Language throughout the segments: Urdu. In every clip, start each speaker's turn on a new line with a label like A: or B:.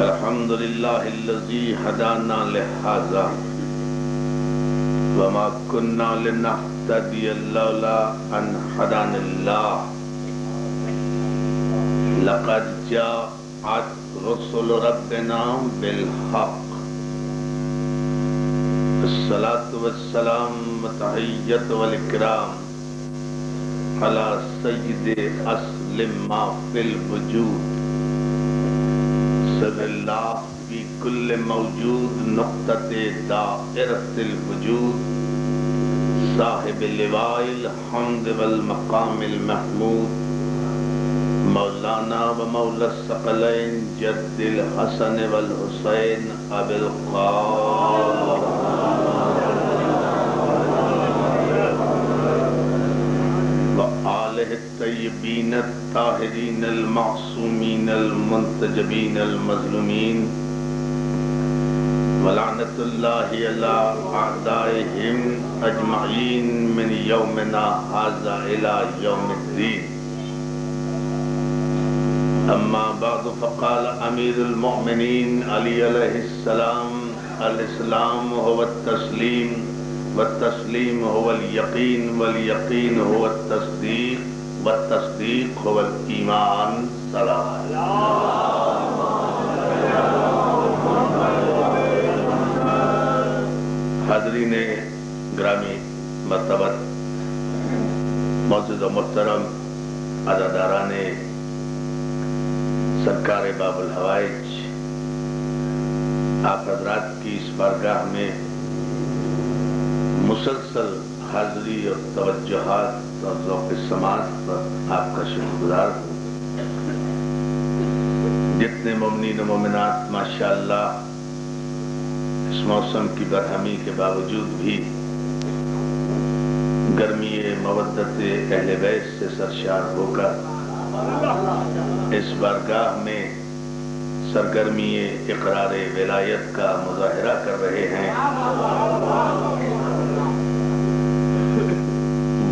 A: الحمد لله الذي هدانا لهذا وما كنا لنهتدي لولا أن هدانا الله لقد جاءت رسل ربنا بالحق الصلاة والسلام والتحية والإكرام على سيد أصل ما في الوجود صلی اللہ فی کل موجود نقطۃ دائرۃ الوجود صاحب لواء الحمد والمقام المحمود مولانا و مولا الثقلین جد الحسن والحسین ابی القاسم وآلہ الطیبین الطاہرین المعصومین المنتجبین المظلومین ولعنت اللہ علی اعدائہم اجمعین من یومنا ھذا الی یوم الدین اما بعد فقال امیر المؤمنین علی علیہ السلام الاسلام هو التسلیم والتسلیم هو اليقین والیقین هو التصدیق والتصدیق هو الایمان سلام حاضرین گرامی مرتبت معزز و محترم عزاداران سرکار باب الحوائج آپ حضرات کی اس بارگاہ میں مسلسل حاضری اور توجہات اور ذوق سماعت پر آپ کا شکر گزار ہوں۔ جتنے مومنین و مومنات ماشاءاللہ اس موسم کی برہمی کے باوجود بھی گرمی مودت اہل بیت سے سرشار ہو کر اس بارگاہ میں سرگرمی اقرار ولایت کا مظاہرہ کر رہے ہیں،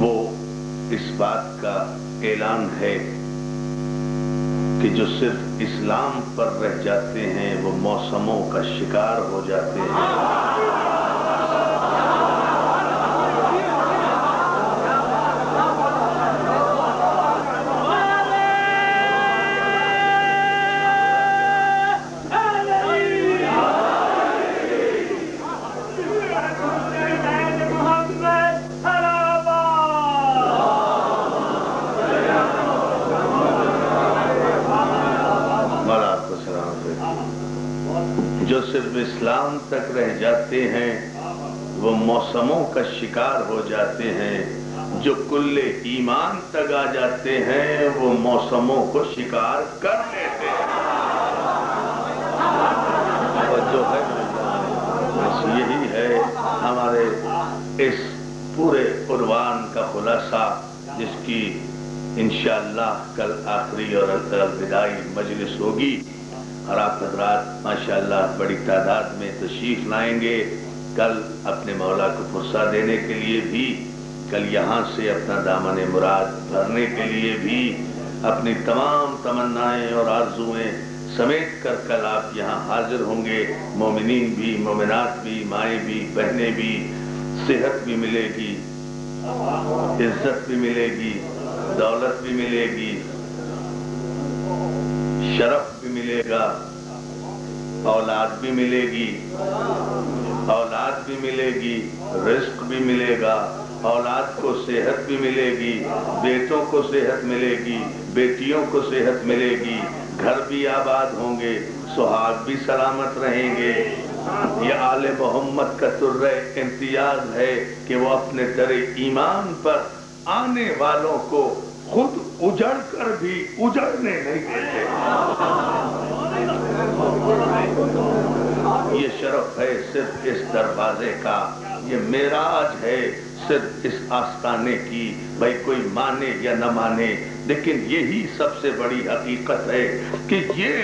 A: وہ اس بات کا اعلان ہے کہ جو صرف اسلام پر رہ جاتے ہیں وہ موسموں کا شکار ہو جاتے ہیں۔ جو صرف اسلام تک رہ جاتے ہیں وہ موسموں کا شکار ہو جاتے ہیں، جو کل ایمان تک آ جاتے ہیں وہ موسموں کو شکار کر لیتے ہیں۔ اور جو ہے بس یہی ہے ہمارے اس پورے عنوان کا خلاصہ، جس کی انشاءاللہ کل آخری اور الوداعی مجلس ہوگی، اور آپ حضرات ماشاءاللہ بڑی تعداد میں تشریف لائیں گے کل اپنے مولا کو فرصہ دینے کے لیے بھی، کل یہاں سے اپنا دامن مراد بھرنے کے لیے بھی، اپنی تمام تمنائیں اور آرزویں سمیٹ کر کل آپ یہاں حاضر ہوں گے۔ مومنین بھی، مومنات بھی، مائیں بھی، بہنیں بھی، صحت بھی ملے گی، عزت بھی ملے گی، دولت بھی ملے گی، شرف بھی ملے گا، اولاد بھی ملے گی، اولاد بھی ملے گی، رزق بھی ملے گا، اولاد کو صحت بھی ملے گی، بیٹوں کو صحت ملے گی، بیٹیوں کو صحت ملے گی، گھر بھی آباد ہوں گے، سہاگ بھی سلامت رہیں گے۔ یہ آل محمد کا ترہ امتیاز ہے کہ وہ اپنے در ایمان پر آنے والوں کو خود اجڑ کر بھی اجڑنے نہیں دیتے۔ یہ شرف ہے صرف اس دروازے کا، یہ معراج ہے صرف اس آستانے کی، بھائی کوئی مانے یا نہ مانے، لیکن یہی سب سے بڑی حقیقت ہے کہ یہ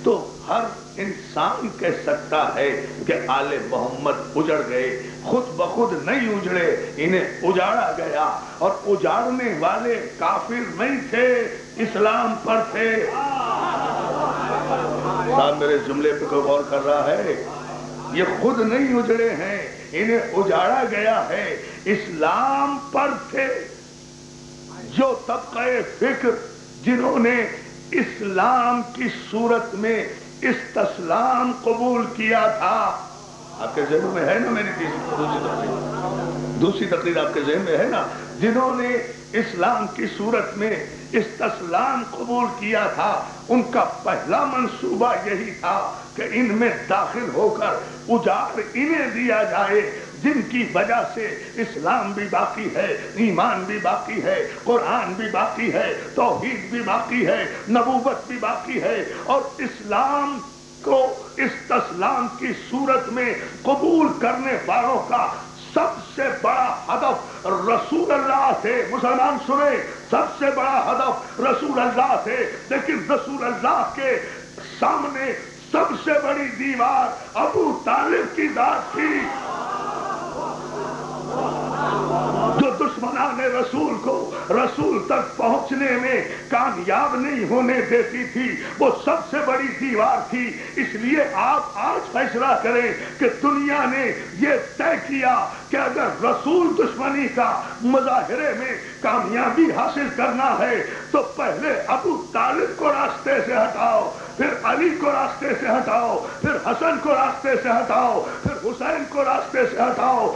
A: تو ہر انسان کہہ سکتا ہے کہ آل محمد اجڑ گئے، خود بخود نہیں اجڑے، انہیں اجاڑا گیا، اور اجاڑنے والے کافر نہیں تھے، اسلام پر تھے۔ صاحب میرے جملے پہ کوئی غور کر رہا ہے؟ یہ خود نہیں اجڑے ہیں، انہیں اجاڑا گیا ہے۔ اسلام پر تھے جو طبقہ فکر جنہوں نے اسلام کی صورت میں استسلام قبول کیا تھا۔ آپ کے ذہن میں ہے نا میری دوسری تقریر آپ کے ذہن میں ہے نا؟ جنہوں نے اسلام کی صورت میں استسلام قبول کیا تھا، ان کا پہلا منصوبہ یہی تھا کہ ان میں داخل ہو کر اجاڑ انہیں دیا جائے جن کی وجہ سے اسلام بھی باقی ہے، ایمان بھی باقی ہے، قرآن بھی باقی ہے، توحید بھی باقی ہے، نبوت بھی باقی ہے، اور اسلام کو استسلام کی صورت میں قبول کرنے والوں کا سب سے بڑا ہدف رسول اللہ تھے۔ مسلمان سنیں، سب سے بڑا ہدف رسول اللہ تھے، لیکن رسول اللہ کے سامنے سب سے بڑی دیوار ابو طالب کی ذات تھی، جو دشمنان رسول کو رسول تک پہنچنے میں کامیاب نہیں ہونے دیتی تھی۔ وہ سب سے بڑی دیوار تھی۔ اس لیے آپ آج فیصلہ کریں کہ دنیا نے یہ طے کیا کہ اگر رسول دشمنی کا مظاہرے میں کامیابی حاصل کرنا ہے تو پہلے ابو طالب کو راستے سے ہٹاؤ، پھر علی کو راستے سے ہٹاؤ، پھر حسن کو راستے سے ہٹاؤ، پھر حسین کو راستے سے ہٹاؤ،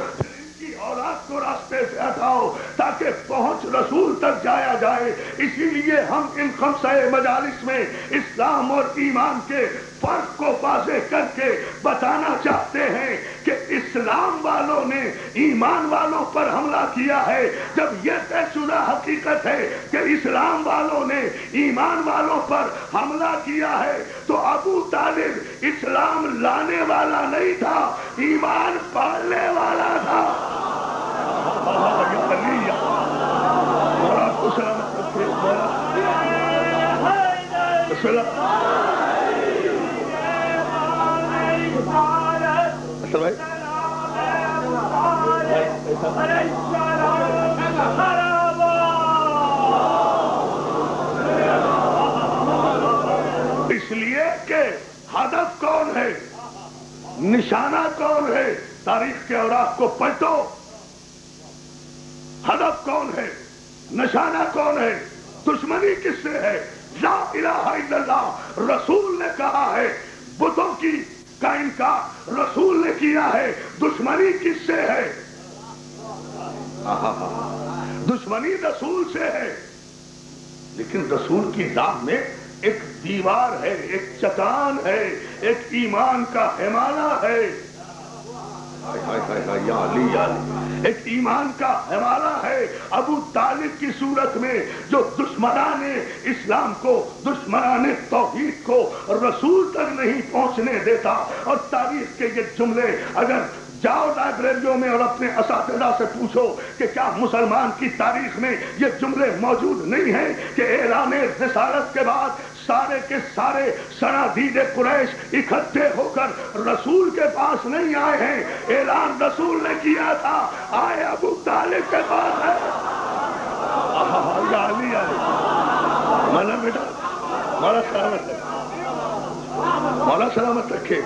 A: اولاد کو راستے سے ہٹاؤ، تاکہ پہنچ رسول تک جایا جائے۔ اسی لیے ہم ان خمسہ مجالس میں اسلام اور ایمان کے فرق کو واضح کر کے بتانا چاہتے ہیں کہ اسلام والوں نے ایمان والوں پر حملہ کیا ہے۔ جب یہ طے شدہ حقیقت ہے کہ اسلام والوں نے ایمان والوں پر حملہ کیا ہے تو ابو طالب اسلام لانے والا نہیں تھا، ایمان پالنے والا تھا۔ اس لیے کہ ہدف کون ہے، نشانہ کون ہے؟ تاریخ کے اوراق کو پلٹو، ہدف کون ہے، نشانہ کون ہے، دشمنی کس سے ہے؟ لا الہ الا اللہ رسول نے کہا ہے، بتوں کی کا انکار رسول نے کیا ہے، دشمنی کس سے ہے؟ دشمنی رسول سے ہے، لیکن رسول کی ذات میں ایک دیوار ہے، ایک چٹان ہے، ایک ایمان کا حمالہ ہے، یا علی یا علی، ایک ایمان کا حوالہ ہے۔ ابو طالب کی صورت میں جو دشمنان اسلام کو، دشمنان توحید کو رسول تک نہیں پہنچنے دیتا۔ اور تاریخ کے یہ جملے اگر جاؤ لائبریریوں میں اور اپنے اساتذہ سے پوچھو کہ کیا مسلمان کی تاریخ میں یہ جملے موجود نہیں ہیں کہ اعلان رسالت کے بعد سارے کے سارے صنادید قریش اکٹھے ہو کر رسول کے پاس نہیں آئے ہیں، اعلان رسول نے کیا تھا، آئے ابو طالب کے پاس ہے۔ یا علی علی مولا بیٹا، مولا سلامت رکھے، مولا سلامت رکھے۔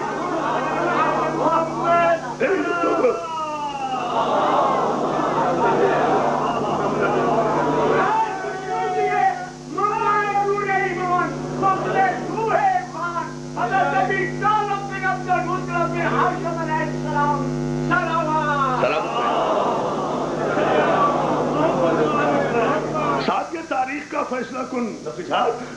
A: ساتھ تاریخ کا فیصلہ کن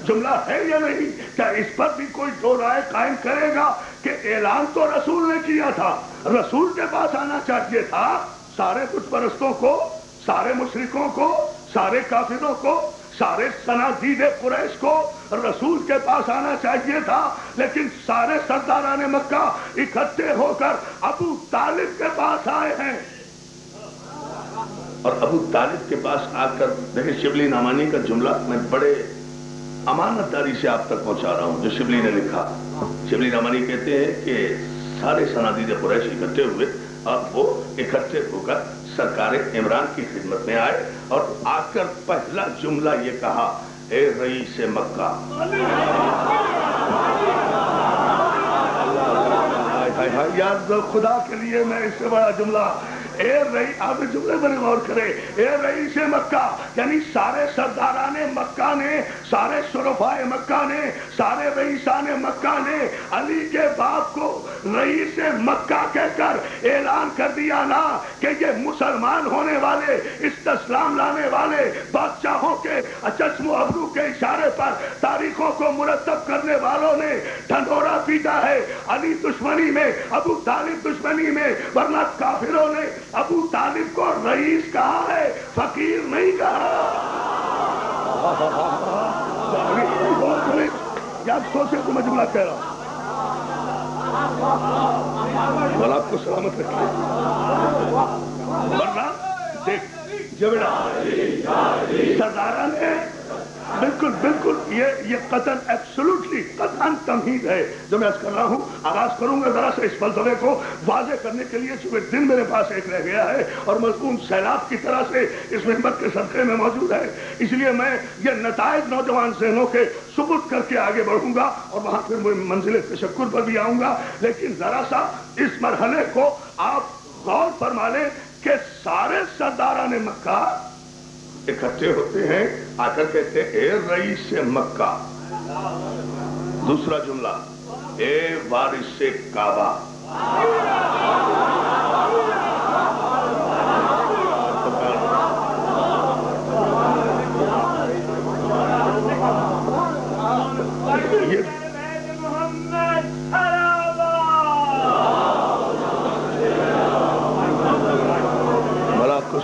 A: جملہ ہے یا نہیں؟ کیا اس پر بھی کوئی دو رائے قائم کرے گا کہ اعلان تو رسول نے کیا تھا، رسول کے پاس آنا چاہیے تھا، سارے بت پرستوں کو، سارے مشرکوں کو، سارے کافروں کو، سارے صنادید قریش کو رسول کے پاس آنا چاہیے تھا، لیکن سارے سرداران مکہ اکٹھے ہو کر ابو طالب کے پاس آئے ہیں۔ اور ابو طالب کے پاس آ کر دیکھیں، شبلی نعمانی کا جملہ میں بڑے امانت داری سے آپ تک پہنچا رہا ہوں جو شبلی نے لکھا۔ شبلی نعمانی کہتے ہیں کہ سارے صنادید قریش اکٹھے ہوئے اور وہ اکٹھے ہو کر سرکار عمران کی خدمت میں آئے اور آ کر پہلا جملہ یہ کہا، اے رئیس مکہ، یار خدا کے لیے میں اس سے بڑا جملہ، اے رئیس، آپ جملے پر غور کرے، اے رئیس مکہ، یعنی سارے سرداران مکہ نے، سارے شرفاء مکہ نے، سارے رئیسان مکہ نے علی کے باپ کو رئیس مکہ کہہ کر اعلان کر دیا نا کہ یہ مسلمان ہونے والے، اسلام لانے والے بادشاہوں کے چشم و ابرو کے اشارے پر تاریخوں کو مرتب کرنے والوں نے ڈھنڈورا پیٹا ہے علی دشمنی میں، ابو طالب دشمنی میں، ورنہ کافروں نے ابو طالب کو رئیس کہا ہے، فقیر نہیں کہا۔ یاد سوچے تو میں جملہ کہہ رہا ہوں، بھلا آپ کو سلامت رکھیے، ورنہ دیکھ جبڑا سرداران نے بالکل بالکل یہ قطعاً ایبسولوٹلی قطعاً تمہید ہے جو میں عرض کر رہا ہوں۔ آغاز کروں گا ذرا سے اس فلسفے کو واضح کرنے کے لیے، چونکہ دن میرے پاس ایک رہ گیا ہے اور مضمون سیلاب کی طرح سے اس محنت کے صدقے میں موجود ہے، اس لیے میں یہ نتائج نوجوان ذہنوں کے ثبوت کر کے آگے بڑھوں گا اور وہاں پھر منزل تشکر پر بھی آؤں گا، لیکن ذرا سا اس مرحلے کو آپ غور فرما لیں کہ سارے سرداران مکہ اکٹھے ہوتے ہیں، آ کر کہتے ہیں اے رئیس مکہ، دوسرا جملہ اے وارث کعبہ،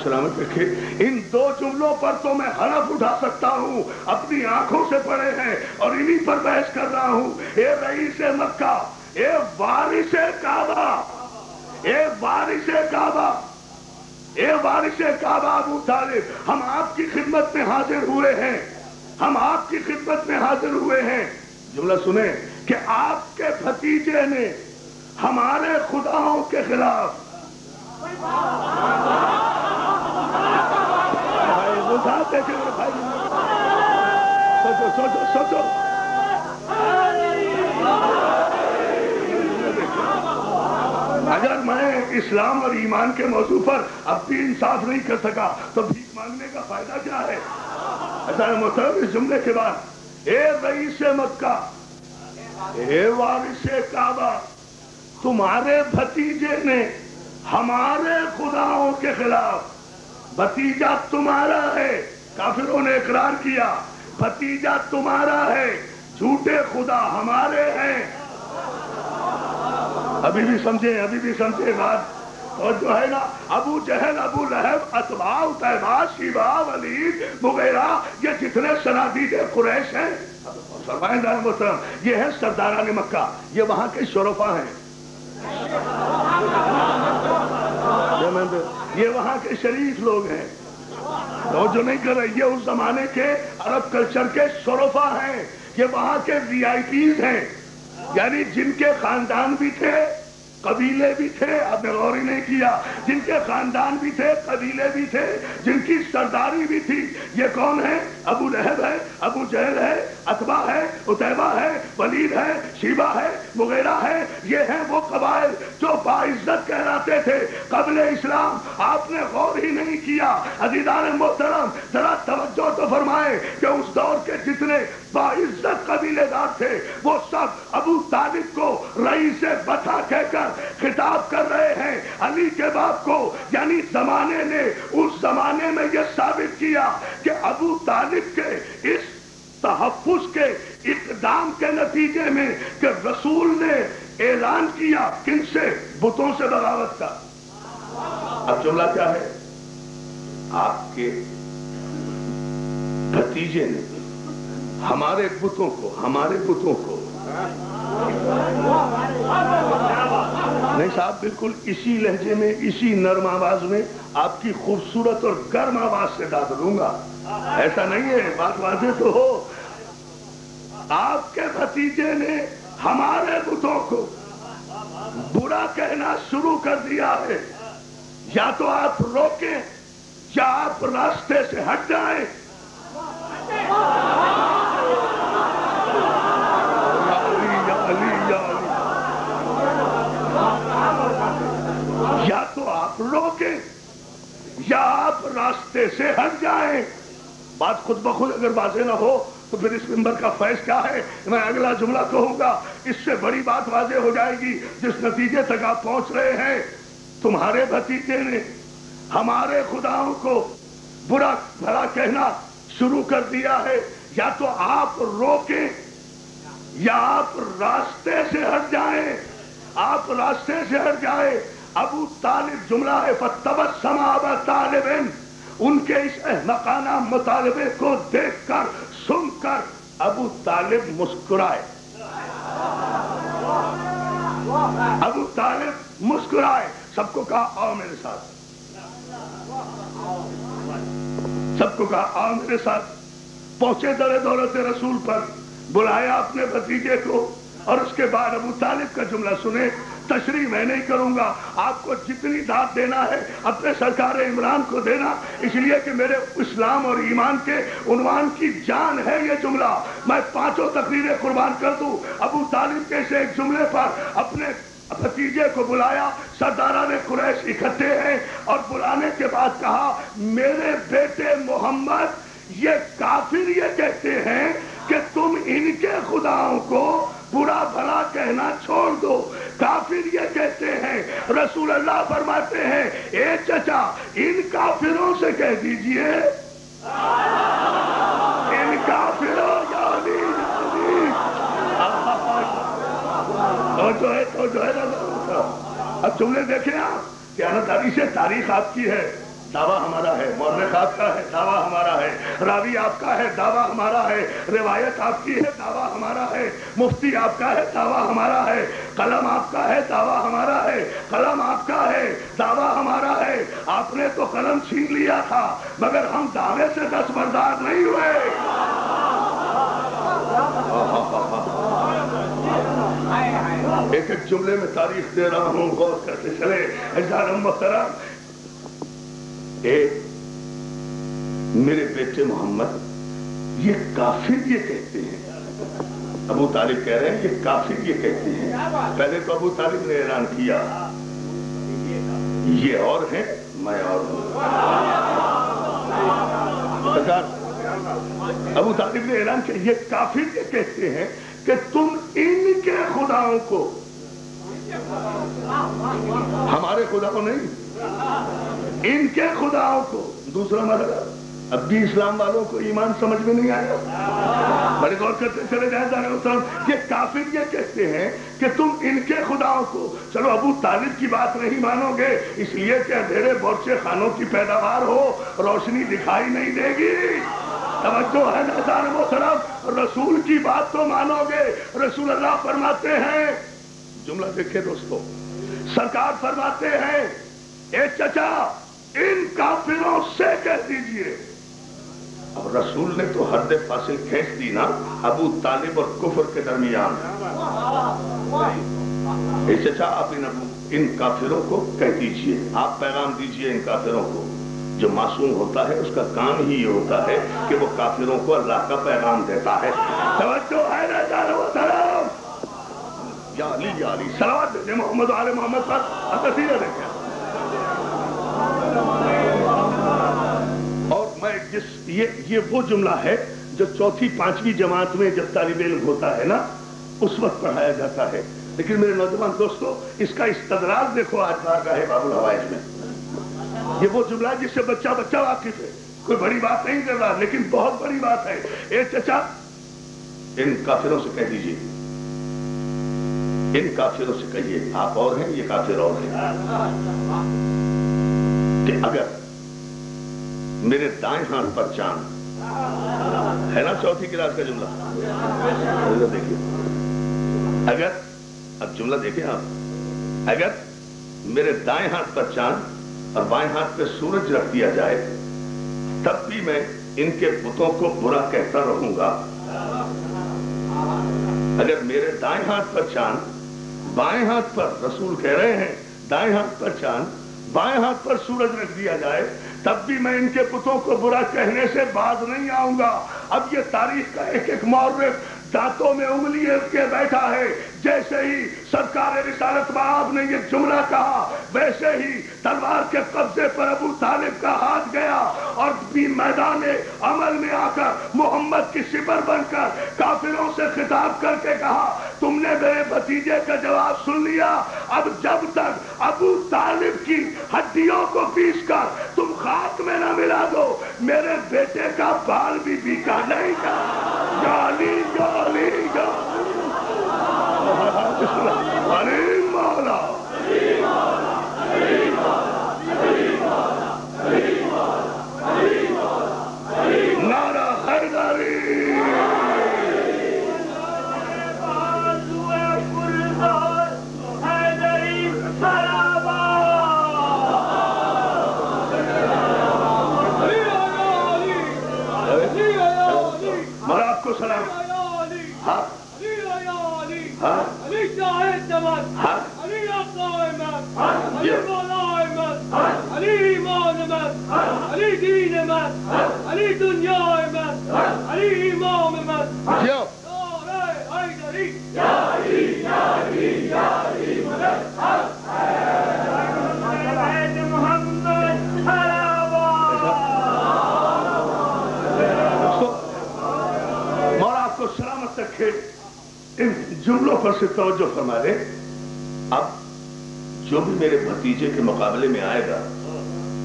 A: سلامت رکھے۔ ان دو جملوں پر تو میں حلف اٹھا سکتا ہوں، اپنی آنکھوں سے پڑھے ہیں اور انہی پر بحث کر رہا ہوں۔ اے رئیس مکہ، اے وارث کعبہ، اے وارث کعبہ، اے وارث کعبہ ابو طالب، ہم آپ کی خدمت میں حاضر ہوئے ہیں، ہم آپ کی خدمت میں حاضر ہوئے ہیں۔ جملہ سنیں کہ آپ کے بھتیجے نے ہمارے خداؤں کے خلاف سوچو اگر میں اسلام اور ایمان کے موضوع پر اب بھی انصاف نہیں کر سکا تو بھیک مانگنے کا فائدہ کیا ہے؟ ایسا محترم اس جملے کے بعد اے رئیس مکہ، اے وارث کعبہ، تمہارے بھتیجے نے ہمارے خداؤں کے خلاف، بھتیجا تمہارا ہے، کافروں نے اقرار کیا، بھتیجا تمہارا ہے، جھوٹے خدا ہمارے ہیں۔ ابھی بھی سمجھے بات، اور جو ہے نا ابو جہل، ابو لہب، اتباع، اتیبہ، شیبہ، ولید، مغیرہ، یہ جتنے صنادید قریش ہیں، فرمائیں دار محترم، یہ ہے سرداران مکہ، یہ وہاں کے شرفاء ہیں، یہ وہاں کے شریف لوگ ہیں، جو نہیں کر رہے، یہ اس زمانے کے عرب کلچر کے شرفاء ہیں، یہ وہاں کے وی آئی پیز ہیں، یعنی جن کے خاندان بھی تھے، قبیلے بھی تھے، آپ نے غور ہی نہیں کیا، جن کے خاندان بھی تھے، قبیلے بھی تھے، جن کی سرداری بھی تھی، یہ کون ہے؟ ابو لہب ہے، ابو جہل ہے، اتبا ہے، اتیبہ ہے، ولید ہے، شیبہ ہے، مغیرہ ہے، یہ ہیں وہ قبائل جو باعزت کہلاتے تھے قبل اسلام۔ آپ نے غور ہی نہیں کیا، عزیزان محترم ذرا توجہ تو فرمائے کہ اس دور کے جتنے باعزت قبیلے دار تھے وہ سب ابو طالب کو رئیس بطا کہہ کر خطاب کر رہے ہیں علی کے باپ کو، یعنی زمانے نے اس زمانے میں یہ ثابت کیا کہ ابو طالب کے اس تحفظ کے اقدام کے نتیجے میں کہ رسول نے اعلان کیا کن سے؟ بتوں سے بغاوت کا۔ اب جملہ کیا ہے؟ آپ کے بھتیجے نے ہمارے بتوں کو نہیں صاحب، بالکل اسی لہجے میں، اسی نرم آواز میں آپ کی خوبصورت اور گرم آواز سے داد دوں گا، ایسا نہیں ہے، بات واضح تو ہو۔ آپ کے بھتیجے نے ہمارے بتوں کو برا کہنا شروع کر دیا ہے، یا تو آپ روکیں یا آپ راستے سے ہٹ جائیں۔ راستے سے ہٹ جائیں. بات خود بخود اگر واضح نہ ہو تو پھر اس منبر کا فیض کیا ہے؟ میں اگلا جملہ کہوں گا، اس سے بڑی بات واضح ہو جائے گی. جس نتیجے تک آپ پہنچ رہے ہیں، تمہارے بھتیجے نے ہمارے خداؤں کو برا بھلا کہنا شروع کر دیا ہے. یا تو آپ روکیں یا آپ راستے سے ہٹ جائیں. آپ راستے سے ہٹ جائیں. ابو طالب جملہ ہے فَتَبَسَّمَ أَبَا طَالِبٍ، ان کے اس احمقانہ مطالبے کو دیکھ کر سن کر ابو طالب مسکرائے. ابو طالب مسکرائے. سب کو کہا آؤ میرے ساتھ. سب کو کہا آؤ میرے ساتھ. پہنچے در دولت رسول پر، بلایا اپنے بھتیجے کو، اور اس کے بعد ابو طالب کا جملہ سنے. تشریح میں نہیں کروں گا، آپ کو جتنی داد دینا ہے اپنے سرکار عمران کو دینا، اس لیے کہ میرے اسلام اور ایمان کے عنوان کی جان ہے یہ جملہ. میں 5 تقریریں قربان کر دوں. ابو طالب کے سے ایک جملے پر اپنے بھتیجے کو بلایا. سرداران قریش اکٹھے ہیں اور بلانے کے بعد کہا میرے بیٹے محمد، یہ کافر یہ کہتے ہیں کہ تم ان کے خداؤں کو برا بھلا کہنا چھوڑ دو. کافر یہ کہتے ہیں. رسول اللہ فرماتے ہیں اے چچا ان کافروں سے کہہ دیجئے، ان کافروں تو جو ہے نا. اب جملے دیکھیں آپ، دیانتداری سے تاریخ آپ کی ہے، دعویٰ ہمارا ہے. مورخ آپ کا ہے، دعویٰ ہمارا ہے. راوی آپ کا ہے، دعویٰ ہمارا ہے. روایت آپ کی ہے، دعویٰ ہمارا ہے. مفتی آپ کا ہے، دعویٰ ہمارا ہے. قلم آپ کا ہے، دعویٰ ہمارا ہے. قلم آپ کا ہے، دعویٰ ہمارا ہے. آپ نے تو قلم چھین لیا تھا مگر ہم دعوے سے دستبردار نہیں ہوئے. ایک ایک جملے میں تاریخ دے رہا ہوں، غور کرتے چلے. عزیزان محترم، میرے بیٹے محمد یہ کافر یہ کہتے ہیں. ابو طالب کہہ رہے ہیں یہ کافر یہ کہتے ہیں. پہلے تو ابو طالب نے اعلان کیا یہ اور ہیں میں اور ہوں. ابو طالب نے اعلان کیا یہ کافر یہ کہتے ہیں کہ تم ان کے خداؤں کو، ہمارے خداؤں نہیں، ان کے خداؤں کو. دوسرا مرحلہ، اب بھی اسلام والوں کو ایمان سمجھ میں نہیں آیا. بڑے غور کرتے چلے جائیں. یہ کافر یہ کہتے ہیں کہ تم ان کے خداؤں کو. چلو ابو طالب کی بات نہیں مانو گے اس لیے کہ اندھیرے بورچے خانوں کی پیداوار ہو، روشنی دکھائی نہیں دے گی. توجہ ہے ناظرین محترم، رسول کی بات تو مانو گے. رسول اللہ فرماتے ہیں، جملہ دیکھیں دوستو، سرکار فرماتے ہیں اے چچا ان کافروں سے کہہ دیجئے. اب رسول نے تو حد فاصل کھینچ دی نا ابو طالب اور کفر کے درمیان. اے چچا آپ ان کافروں کو کہہ دیجئے، آپ پیغام دیجئے ان کافروں کو. جو معصوم ہوتا ہے اس کا کام ہی یہ ہوتا ہے کہ وہ کافروں کو اللہ کا پیغام دیتا ہے. توجہ ہے نا جانو سلام. یا علی یا علی، صلوات دیتے محمد و آل محمد پر. تصویریں دیکھیں. اور میں یہ وہ جملہ ہے جو 4 5ویں جماعت میں جب طالب علم ہوتا ہے نا اس وقت پڑھایا جاتا ہے. لیکن میرے نوجوان دوستو اس کا استدراج دیکھو آج بارگاہ باب الحوائج میں. یہ وہ جملہ جس سے بچہ واقف ہے، کوئی بڑی بات نہیں کر رہا لیکن بہت بڑی بات ہے. اے چچا ان کافروں سے کہہ دیجئے، ان کافروں سے کہیے آپ اور ہیں یہ کافر اور ہیں کہ اگر میرے دائیں ہاتھ پر چاند ہے نا 4تھی کلاس کا جملہ دیکھیے. اگر اب جملہ دیکھیں آپ، اگر میرے دائیں ہاتھ پر چاند اور بائیں ہاتھ پہ سورج رکھ دیا جائے تب بھی میں ان کے بتوں کو برا کہتا رہوں گا. اگر میرے دائیں ہاتھ پر چاند بائیں ہاتھ پر، رسول کہہ رہے ہیں دائیں ہاتھ پر چاند بائیں ہاتھ پر سورج رکھ دیا جائے تب بھی میں ان کے بتوں کو برا کہنے سے باز نہیں آؤں گا. اب یہ تاریخ کا ایک ایک مورخ دانتوں میں انگلی کے بیٹھا ہے. جیسے ہی سرکار رسالت مآب نے یہ جملہ کہا ویسے ہی تلوار کے قبضے پر ابو طالب کا ہاتھ گیا اور بھی میدان عمل میں آ کر محمد کی سپر بن کر کافروں سے خطاب کر کے کہا تم نے میرے بھتیجے کا جواب سن لیا، اب جب تک ابو طالب کی ہڈیوں کو پیس کر تم خاک میں نہ ملا دو میرے بیٹے کا بال بھی بیکا نہیں گا۔ جالی جالی علی مولا نعرہ حیدری مراب کو سلام۔ ہاں
B: علی شاہد جمال، علی آقا احمد، علی مولا احمد، علی ایمان احمد، علی دین احمد، علی دنیا احمد، علی امام احمد، نعرہ حیدری یا علی یا علی یا علی مدد محمد
A: مولا آپ کو سلامت رکھے۔ ان جملوں پر سے توجہ فرما لے، اب جو بھی میرے بھتیجے کے مقابلے میں آئے گا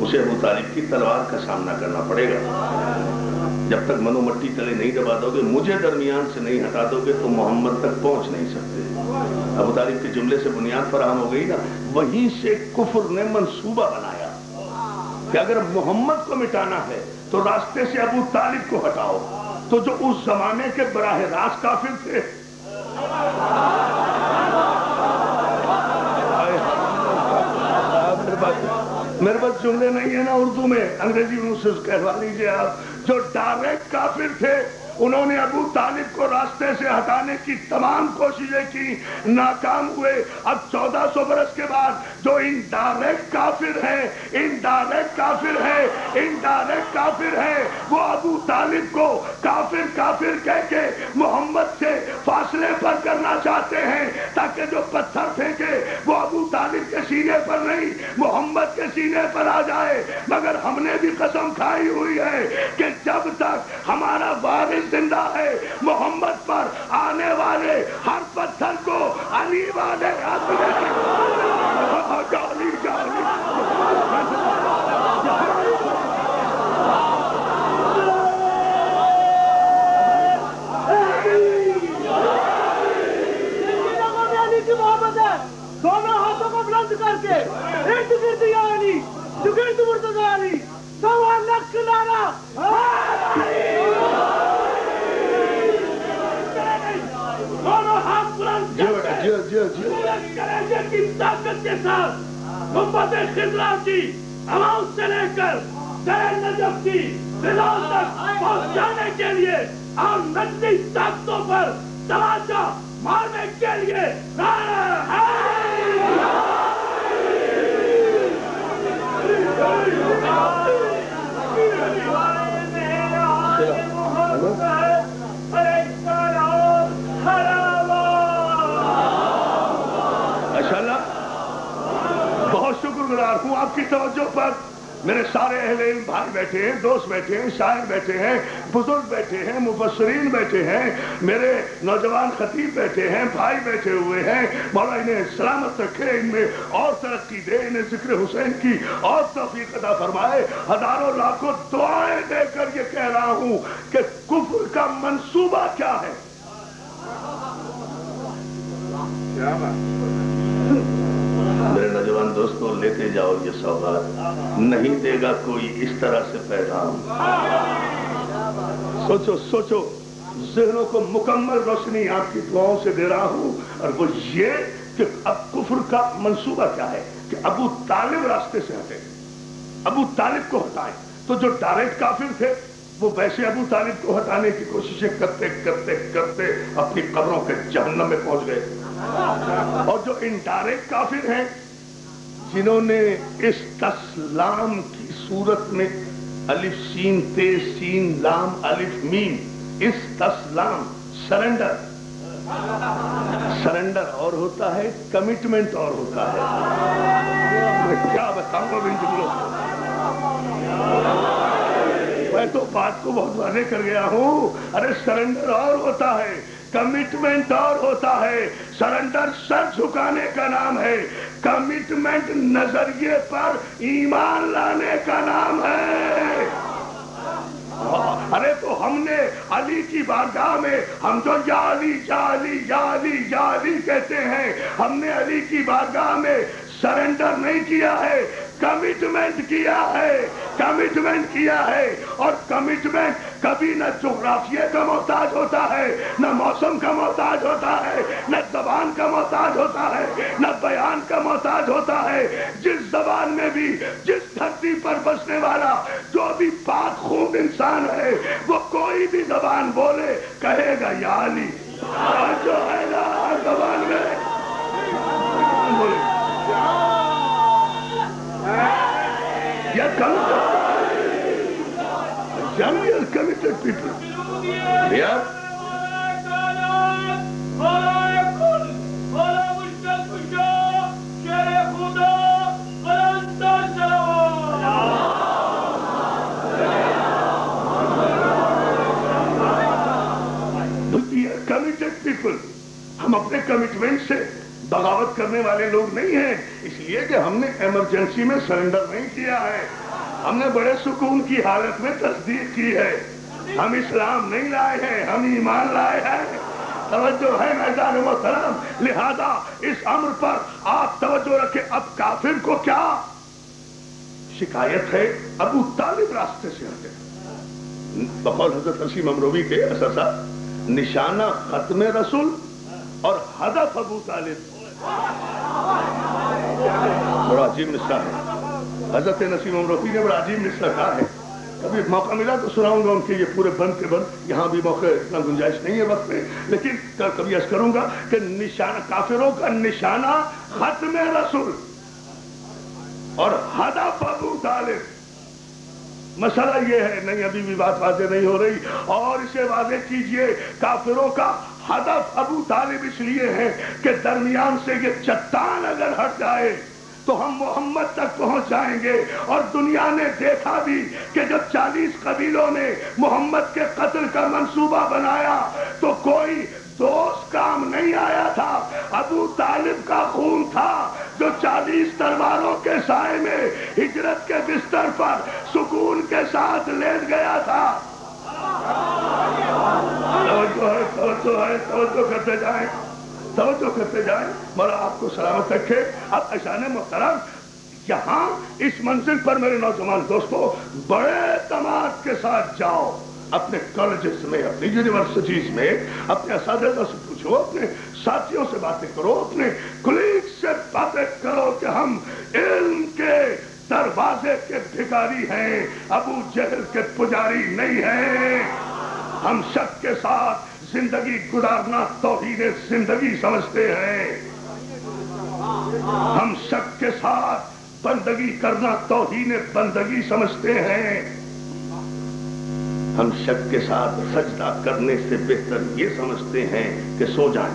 A: اسے ابو طالب کی تلوار کا سامنا کرنا پڑے گا۔ جب تک منو مٹی تلے نہیں دبا دو گے، مجھے درمیان سے نہیں ہٹا دو گے تو محمد تک پہنچ نہیں سکتے۔ ابو طالب کے جملے سے بنیاد فراہم ہو گئی نا، وہیں سے کفر نے منصوبہ بنایا کہ اگر محمد کو مٹانا ہے تو راستے سے ابو طالب کو ہٹاؤ۔ تو جو اس زمانے کے براہ راست کافر تھے، میرے پاس جملے نہیں ہے نا اردو میں، انگریزی میں اسے کہوا لیجیے آپ، جو ڈائریکٹ کافر تھے انہوں نے ابو طالب کو راستے سے ہٹانے کی تمام کوششیں کی، ناکام ہوئے۔ اب 1400 برس کے بعد جو انڈائریکٹ کافر ہیں، انڈائریکٹ کافر ہیں، انڈائریکٹ کافر ہیں، وہ ابو طالب کو کافر کافر کہہ کے محمد سے فاصلے پر کرنا چاہتے ہیں تاکہ جو پتھر پھینکے وہ ابو طالب کے سینے پر نہیں محمد کے سینے پر آ جائے۔ مگر ہم نے بھی قسم کھائی ہوئی ہے کہ جب تک ہمارا وارث زندہ ہے محمد پر آنے والے ہر پتھر کو علی والے جالی جالی
B: دونوں ہاتھوں کو بلند کر کے ایک گرد یا علی جگرد مرتضی علی سوا لکھ نعرہ دونوں ہاتھ بلند کر کی طاقت کے ساتھ گنبد خضرا کی آواز سے لے کر دیر نجف کی فضاؤں تک پہنچانے کے لیے اور نجدی طاقتوں پر تماشا مارنے کے لیے
A: بہت شکر گزار ہوں آپ کی توجہ پر۔ میرے سارے اہل علم بھائی بیٹھے ہیں، دوست بیٹھے ہیں، شاعر بیٹھے ہیں، بزرگ بیٹھے ہیں، مفسرین بیٹھے ہیں، میرے نوجوان خطیب بیٹھے ہیں، بھائی بیٹھے ہوئے ہیں۔ مولا انہیں سلامت رکھے، ان میں اور ترقی دے، انہیں ذکر حسین کی اور توفیق عطا فرمائے۔ ہزاروں لاکھوں دعائیں دے کر یہ کہہ رہا ہوں کہ کفر کا منصوبہ کیا ہے۔ میرے نوجوان دوستوں، لیتے جاؤ یہ سوغات، نہیں دے گا کوئی اس طرح سے پیغام۔ سوچو سوچو، ذہنوں کو مکمل روشنی آپ کی دعاؤں سے دے رہا ہوں، اور وہ یہ کہ اب کفر کا منصوبہ کیا ہے کہ ابو طالب راستے سے ہٹے، ابو طالب کو ہٹائیں۔ تو جو ڈائریکٹ کافر تھے وہ ویسے ابو طالب کو ہٹانے کی کوششیں کرتے کرتے کرتے اپنی قبروں کے جہنم میں پہنچ گئے۔ اور جو انڈائریکٹ کافر ہیں، جنہوں نے استسلام کی صورت میں الف سین تے سین لام الف میم، استسلام، سرنڈر، سرنڈر اور ہوتا ہے، کمٹمنٹ اور ہوتا ہے. میں کیا بتاؤں اب ان جملوں کو. میں تو بات کو بہت واضح کر گیا ہوں. ارے سرنڈر اور ہوتا ہے، کمٹمنٹ اور ہوتا ہے. سرنڈر سر جھکانے کا نام ہے، کمٹمنٹ نظریے پر ایمان لانے کا نام ہے. ارے تو ہم نے علی کی بارگاہ میں ہم جو یا علی یا علی یا علی یا علی کہتے ہیں، ہم نے علی کی بارگاہ میں سرنڈر نہیں کیا ہے، کمٹمنٹ کیا ہے. کمٹمنٹ کیا ہے. اور کمٹمنٹ کبھی نہ جغرافیے کا محتاج ہوتا ہے، نہ موسم کا محتاج ہوتا ہے، نہ زبان کا محتاج ہوتا ہے، نہ بیان کا محتاج ہوتا ہے. جس زبان میں بھی، جس دھرتی پر بسنے والا جو بھی پاک خون انسان ہے، وہ کوئی بھی زبان بولے کہے گا یا علی. جو ہے نا زبان میں یا committed people. Yeah. Committed people. ہم اپنے کمٹمنٹ سے بغاوت کرنے والے لوگ نہیں ہیں، اس لیے کہ ہم نے ایمرجنسی میں سرنڈر نہیں کیا ہے. ہم نے بڑے سکون کی حالت میں تصدیق کی ہے. ہم اسلام نہیں لائے ہیں، ہم ایمان لائے ہیں. توجہ ہے میدان محترم. لہذا اس امر پر آپ توجہ رکھیں. اب کافر کو کیا شکایت ہے؟ ابو طالب راستے سے ہٹے. بقول حضرت نسیم امروی کے اساسا نشانہ ختم رسول اور ہدف ابو طالب. بڑا عجیب نسخہ ہے. حضرت نسیم امروی نے بڑا عجیب نسخہ کہا ہے. کبھی موقع ملا تو سناؤں گا ان کے یہ پورے بند کے بند. یہاں بھی موقع اتنا گنجائش نہیں ہے وقت میں، لیکن کبھی عرض کروں گا کہ نشانہ کافروں کا نشانہ ختم رسول اور ہدف ابو طالب. مسئلہ یہ ہے، نہیں ابھی بھی بات واضح نہیں ہو رہی، اور اسے واضح کیجئے. کافروں کا ہدف ابو طالب اس لیے ہے کہ درمیان سے یہ چٹان اگر ہٹ جائے تو ہم محمد تک پہنچ جائیں گے. اور دنیا نے دیکھا بھی کہ جب 40 قبیلوں نے محمد کے قتل کا منصوبہ بنایا تو کوئی دوست کام نہیں آیا تھا. ابو طالب کا خون تھا جو 40 تلواروں کے سائے میں ہجرت کے بستر پر سکون کے ساتھ لیٹ گیا تھا. توجہ کرتے جائیں، توجہ کرتے جائیں. مولا آپ کو سلامت رکھے. اب ایشان محترم، یہاں اس منزل پر میرے نوجوان دوستوں بڑے اعتماد کے ساتھ جاؤ. اپنے کالجز میں، اپنی یونیورسٹیز میں اپنے اساتذہ سے پوچھو، اپنے ساتھیوں سے باتیں کرو، اپنے کولیگز سے باتیں کرو کہ ہم علم کے دروازے کے بھکاری ہیں، ابو جہل کے پجاری نہیں ہیں. ہم شک کے ساتھ زندگی گزارنا توہین زندگی سمجھتے ہیں. ہم شک کے ساتھ بندگی کرنا توہین بندگی سمجھتے ہیں. ہم شک کے ساتھ سجدہ کرنے سے بہتر یہ سمجھتے ہیں کہ سو جائیں.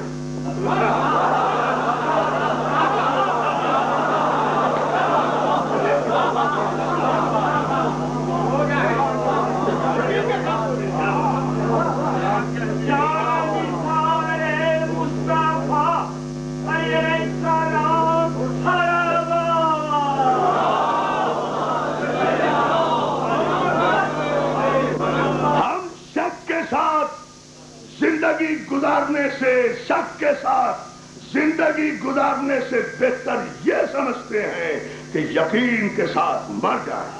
A: گزارنے سے، شک کے ساتھ زندگی گزارنے سے بہتر یہ سمجھتے ہیں کہ یقین کے ساتھ مر جائیں.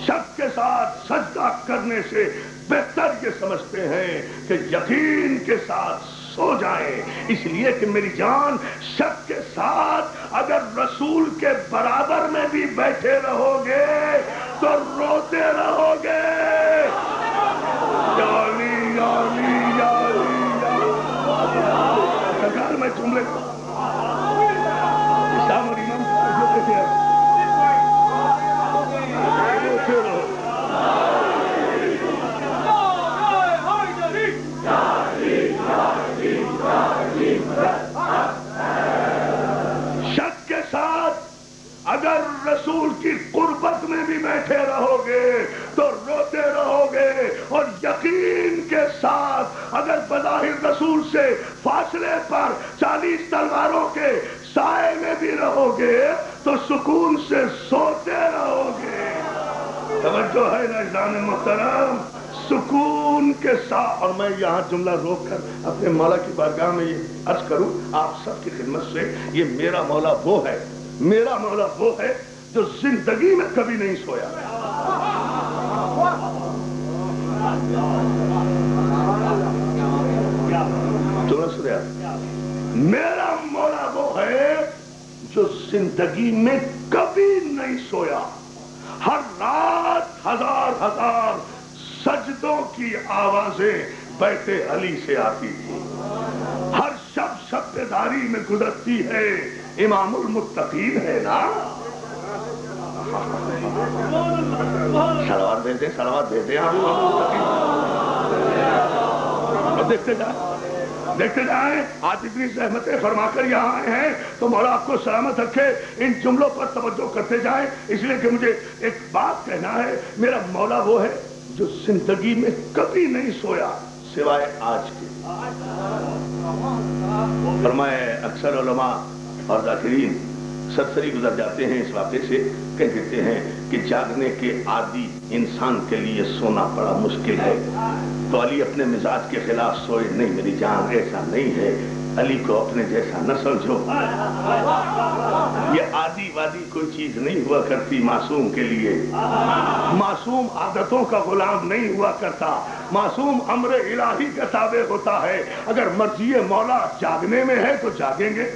A: شک کے ساتھ سجدہ کرنے سے بہتر یہ سمجھتے ہیں کہ یقین کے ساتھ سو جائیں. اس لیے کہ میری جان، شک کے ساتھ اگر رسول کے برابر میں بھی بیٹھے رہو گے تو روتے رہو گے. یعنی یعنی یعنی سرکار میں جملے اسلام اور ایمان جو کہتے ہیں اگر رسول کی قربت میں بھی بیٹھے رہو گے تو روتے رہو گے، اور یقین کے ساتھ اگر بظاہر رسول سے فاصلے پر 40 تلواروں کے سائے میں بھی رہو گے تو سکون سے سوتے رہو گے۔ توجہ ہے نا جان محترم، سکون کے ساتھ۔ اور میں یہاں جملہ روک کر اپنے مولا کی بارگاہ میں یہ عرض کروں آپ سب کی خدمت سے، یہ میرا مولا وہ ہے، میرا مولا وہ ہے جو زندگی میں کبھی نہیں سویا۔ میرا مولا وہ ہے جو زندگی میں کبھی نہیں سویا۔ ہر رات ہزار ہزار سجدوں کی آوازیں بیت علی سے آتی تھی، ہر شب بیداری میں گزرتی ہے، امام المتقین ہے نا۔ صلوات دیتے ہیں ہم دیکھتے جائیں۔ آج اتنی زحمتیں فرما کر یہاں آئے ہیں تو مولا آپ کو سلامت رکھے، ان جملوں پر توجہ کرتے جائیں، اس لیے کہ مجھے ایک بات کہنا ہے۔ میرا مولا وہ ہے جو زندگی میں کبھی نہیں سویا سوائے آج کے۔ فرمائے اکثر علماء اور ذاکرین سرسری گزر جاتے ہیں اس واقعے سے، کہتے ہیں کہ جاگنے کے عادی انسان کے لیے سونا بڑا مشکل ہے، تو علی اپنے مزاج کے خلاف سوئے نہیں میری جان، ایسا نہیں ہے، علی کو اپنے جیسا نہ سمجھو۔ یہ عادی وادی کوئی چیز نہیں ہوا کرتی معصوم کے لیے، معصوم عادتوں کا غلام نہیں ہوا کرتا، معصوم امر الہی کا تابع ہوتا ہے۔ اگر مرضی مولا جاگنے میں ہے تو جاگیں گے،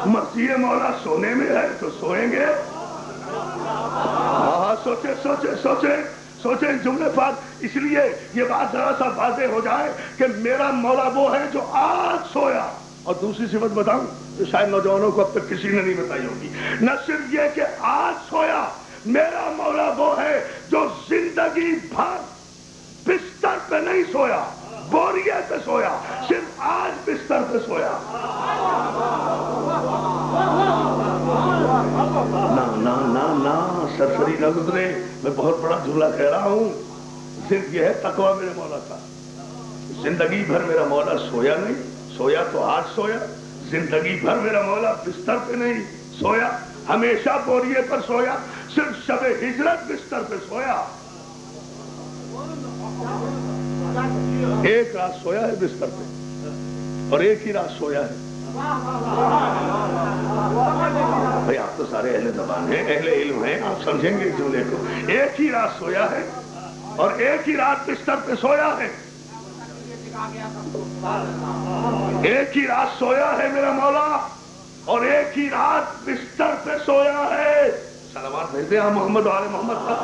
A: مرضی مولا سونے میں ہے تو سوئیں گے۔ سوچیں جملے پر، اس لیے یہ بات ذرا سا واضح ہو جائے کہ میرا مولا وہ ہے جو آج سویا۔ اور دوسری صفت بتاؤں تو شاید نوجوانوں کو اب تک کسی نے نہیں بتائی ہوگی، نہ صرف یہ کہ آج سویا، میرا مولا وہ ہے جو زندگی بھر بستر پہ نہیں سویا، بوریے پہ سویا، صرف آج بستر پہ سویا۔ نہ سرسری نہ گزرے، میں بہت بڑا جملہ کہہ رہا ہوں، صرف یہ ہے تقویٰ میرے مولا کا۔ زندگی بھر میرا مولا سویا نہیں، سویا تو آج سویا، زندگی بھر میرا مولا بستر پہ نہیں سویا، ہمیشہ بوریے پر سویا، صرف شب ہجرت بستر پہ سویا۔ ایک رات سویا ہے بستر پہ اور ایک ہی رات سویا ہے۔ بھئی آپ تو سارے اہل زبان ہیں، اہل علم ہیں، آپ سمجھیں گے جملے کو۔ ایک ہی رات سویا ہے اور ایک ہی رات بستر پہ سویا ہے، ایک ہی رات سویا ہے میرا مولا اور ایک ہی رات بستر پہ سویا ہے۔ صلوات بھیجتے ہیں محمد و آل محمد کا۔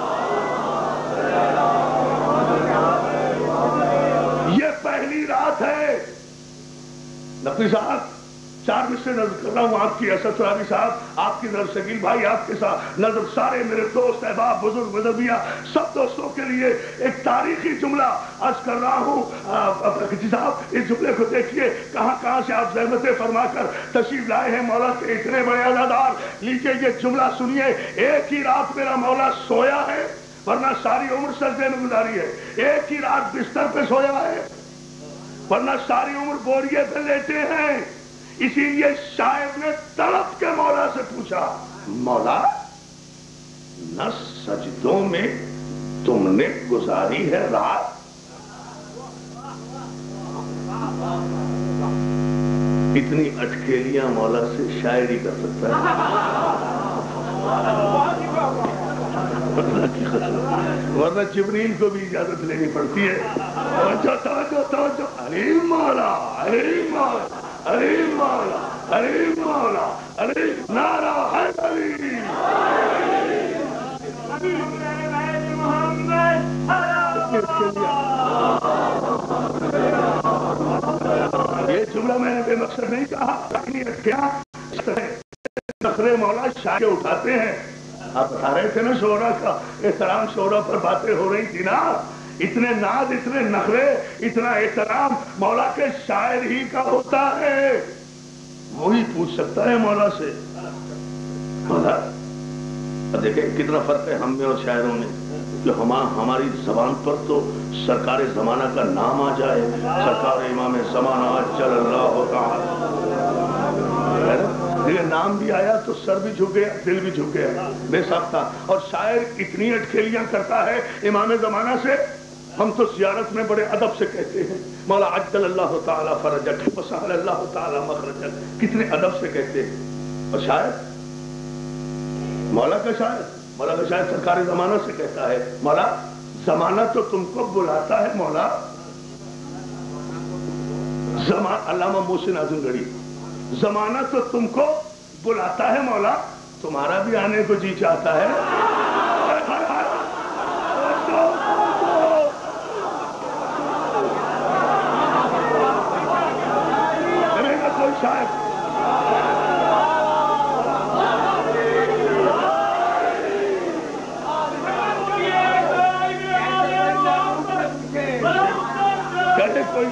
A: یہ پہلی رات ہے۔ نقوی صاحب 4 مصرے نظر کر رہا ہوں آپ کی، اسد سرابی صاحب آپ کی نظر، شکیل بھائی آپ کے ساتھ نظر، سارے میرے دوست احباب بزرگ مذہبیہ سب دوستوں کے لیے ایک تاریخی جملہ عرض کر رہا ہوں۔ جی صاحب اس جملے کو دیکھیے، کہاں سے آپ زحمتیں فرما کر تشریف لائے ہیں مولا کے اتنے بڑے عزادار۔ لیجیے یہ جملہ سنیے، ایک ہی رات میرا مولا سویا ہے ورنہ ساری عمر سجدے میں گزاری ہے، ایک ہی رات بستر پہ سویا ہے ورنہ ساری عمر بوریے پہ لیٹے ہیں۔ اسی لیے شاعر نے تڑپ کے مولا سے پوچھا، مولا نہ سجدوں میں تم نے گزاری ہے رات؟ اتنی اٹکیلیاں مولا سے شاعری کر سکتا ہے، ورنہ جبریل کو بھی اجازت لینی پڑتی ہے۔ توجہ ارے مولا، ارے مولا، ارے مولا، ارے مولا، ارے نعرہ حیدری۔ یہ جملہ میں نے بے مقصد نہیں کہا، نخرے مولا شاعر اٹھاتے ہیں۔ آپ بتا رہے تھے نا شعرا کا احترام، شعرا پر باتیں ہو رہی تھی نا، اتنے ناز، اتنے نخرے، اتنا احترام مولا کے شاعر ہی کا ہوتا ہے۔ وہی پوچھ سکتا ہے مولا سے، مولا اور دیکھیں کتنا فرق ہے ہم میں اور شاعروں میں کہ ہماری زبان پر تو سرکار زمانہ کا نام آ جائے، سرکار امام زمانہ اجل اللہ تعالی، لیکن نام بھی آیا تو سر بھی جھک گیا، دل بھی جھک گیا، بے سب تھا۔ اور شاعر اتنی اٹکھیلیاں کرتا ہے امام زمانہ سے، ہم تو زیارت میں بڑے ادب سے کہتے ہیں مولا عجل اللہ تعالی فرجک وسہل اللہ تعالی مخرجک، کتنے ادب سے کہتے ہیں۔ اور شاعر مولا کا شاعر سرکار زمانہ سے کہتا ہے مولا زمانہ تو تم کو بلاتا ہے مولا، علامہ محسن اعظم گڑھی، زمانہ تو تم کو بلاتا ہے مولا، تمہارا بھی آنے کو جی چاہتا ہے۔ کوئی شاعر کہتے کوئی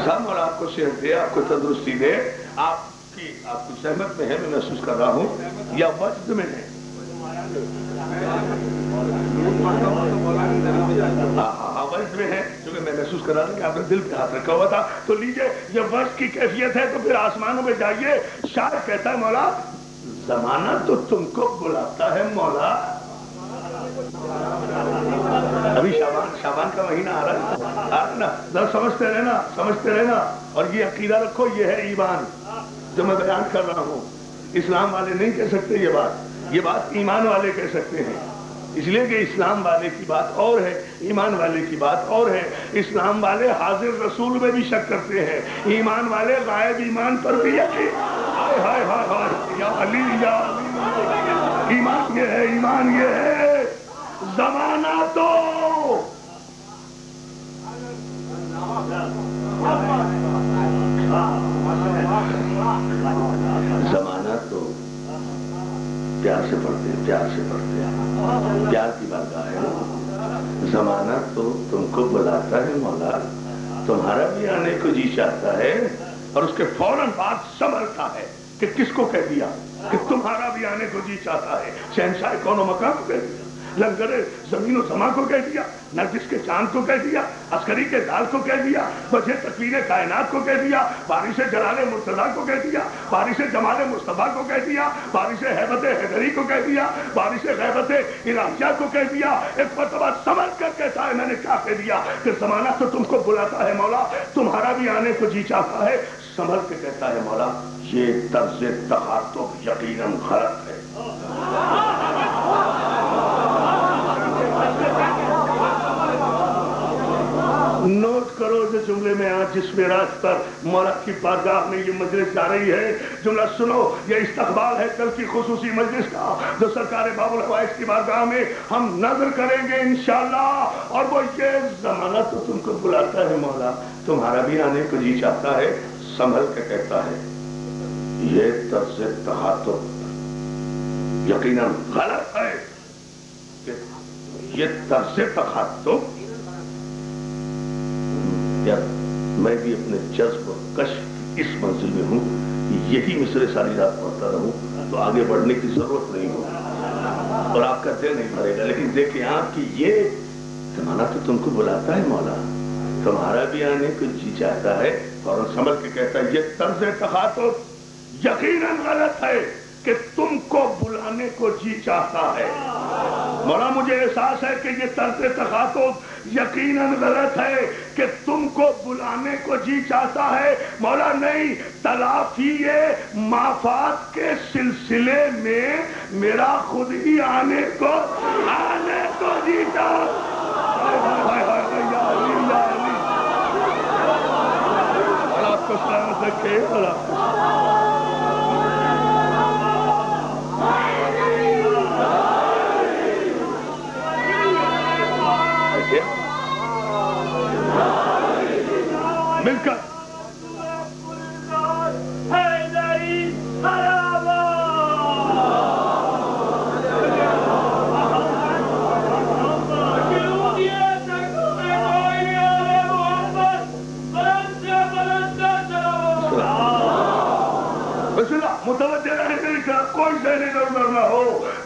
A: صاحب اور آپ کو صحت دے، آپ کو تندرستی دے، آپ کی سہمت میں ہے، میں محسوس کر رہا ہوں، یا وجد میں ہے؟ وجد میں ہے، کیونکہ میں محسوس کر رہا تھا کہ آپ نے دل پہ ہاتھ رکھا ہوا تھا، تو لیجئے یہ وجد کی کیفیت ہے تو پھر آسمانوں میں جائیے۔ شاعر کہتا ہے مولا زمانہ تو تم کو بلاتا ہے مولا، ابھی شعبان کا مہینہ آ رہا ہے نا، ذرا سمجھتے رہنا، اور یہ عقیدہ رکھو، یہ ہے ایمان جو میں بیان کر رہا ہوں۔ اسلام والے نہیں کہہ سکتے یہ بات ایمان والے کہہ سکتے ہیں، اس لیے کہ اسلام والے کی بات اور ہے، ایمان والے کی بات اور ہے۔ اسلام والے حاضر رسول میں بھی شک کرتے ہیں، ایمان والے غائب ایمان پر بھی یقین۔ ہائے ہائے ہائے ہائے یا علی یا علی، ایمان یہ ہے زمانہ تو پیار سے پڑھتے ہیں، پیار کی بارگاہ ہے۔ زمانہ تو تم کو بلاتا ہے مولا، تمہارا بھی آنے کو جی چاہتا ہے، اور اس کے فوراً بعد سنبھلتا ہے کہ کس کو کہہ دیا کہ تمہارا بھی آنے کو جی چاہتا ہے۔ شہنشاہ کون و مکان کو کہہ دیا، لنگر زمین و سما کو کہہ دیا، نرگس کے چاند کو کہہ دیا، عسکری کے لال کو کہہ دیا، وجہ تکوین کائنات کو کہہ دیا، بارش جلال مرتضیٰ کو کہہ دیا، بارش جمال مصطفیٰ کو کہہ دیا، بارش ہیبت حیدری کو کہہ دیا، بارش غیبت الہیہ کو کہہ دیا۔ ایک مرتبہ سمجھ کر کہتا ہے میں نے کیا کہہ دیا کہ زمانہ تو تم کو بلاتا ہے مولا، تمہارا بھی آنے کو جی چاہتا ہے۔ سنبھل کے کہتا ہے مولا یہ طرز تخاطب یقیناً غلط ہے۔ نوٹ کرو جو جملے میں آج جس معراج پر مولا کی بارگاہ میں یہ مجلس جا رہی ہے، جملہ سنو، یہ استقبال ہے کل کی خصوصی مجلس کا جو سرکار باب الحوائج کی بارگاہ میں ہم نظر کریں گے انشاءاللہ، اور وہ یہ زمانہ تو تم کو بلاتا ہے مولا، تمہارا بھی آنے کو جی چاہتا ہے۔ سنبھل کے کہتا ہے یہ طرز تخاطب یقیناً غلط ہے، کہ یہ طرز تخاطب میں بھی اپنے جذب اور کشف کی اس منزل میں ہوں، یہی مصرے ساری رات پڑھتا رہوں تو آگے بڑھنے کی ضرورت نہیں ہوگی اور آپ کا دل نہیں بھرے گا۔ لیکن دیکھیں آپ کی یہ زمانہ تو تم کو بلاتا ہے مولا، تمہارا بھی آنے کو جی چاہتا ہے، اور سنبھل کے کہتا ہے یہ طرز تخاطب یقیناً غلط ہے کہ تم کو بلانے کو جی چاہتا ہے۔ مولا مجھے احساس ہے کہ یہ طرز تخاطب یقیناً غلط ہے کہ تم کو بلانے کو جی چاہتا ہے۔ مولا نہیں، تلافی مافات کے سلسلے میں میرا خود ہی آنے کو جی چاہتا آپ کو سلامت رکھے اور آپ کو مل کر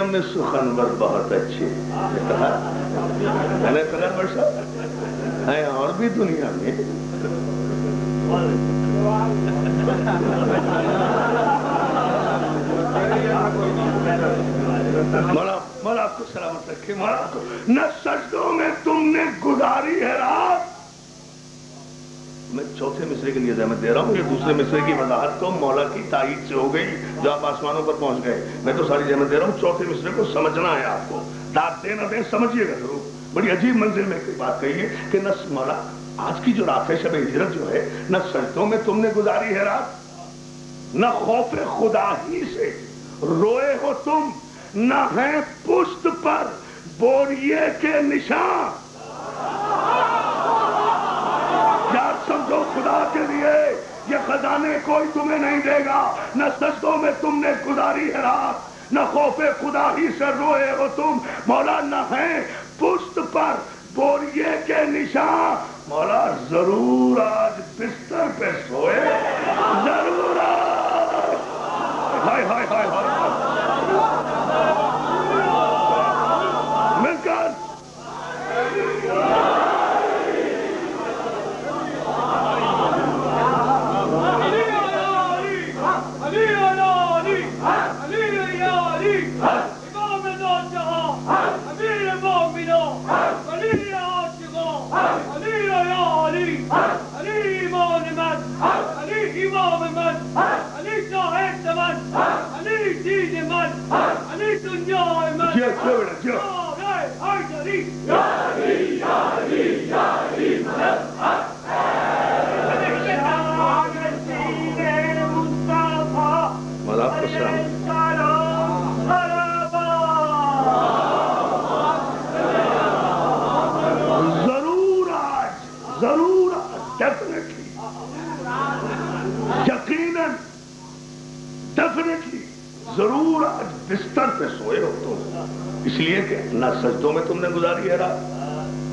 A: دنیا میں سخنور بہت اچھے میں نے کہا برسا ہے اور بھی دنیا میں مولا آپ کو سلامت رکھے. مولا آپ کو نہ سجدوں میں تم نے گزاری ہے رات. میں چوتھے مصرے کے لیے زحمت دے رہا ہوں. یہ دوسرے مصرے کی وضاحت تو مولا کی تائید سے ہو گئی جو آپ آسمانوں پر پہنچ گئے. میں تو ساری زحمت دے رہا ہوں. چوتھے مصرے کو سمجھنا ہے آپ کو. داد دے نہ دیں سمجھیے گا ضرور. بڑی عجیب منزل میں کوئی بات کہی ہے کہ نہ مولا آج کی جو رات ہے شب ہجرت جو ہے نہ سجدوں میں تم نے گزاری ہے رات نہ خوف خدا ہی سے روئے ہو تم نہ ہیں پشت پر بوریے کے نشان. یار سمجھو خدا کے لیے یہ خزانے کوئی تمہیں نہیں دے گا. نہ سجدوں میں تم نے گزاری ہے رات نہ خوف خدا ہی سے روئے ہو تم. مولا نہ ہیں پشت پر بوریے کے نشان. مولا ضرور آج بستر پہ سوئے ضرور آج. ہائے ہائے ہائے ہائے مل کر ضرور آج بستر پہ سوئے ہو تم. اس لیے کہ نہ سجدوں میں تم نے گزاری ہے رات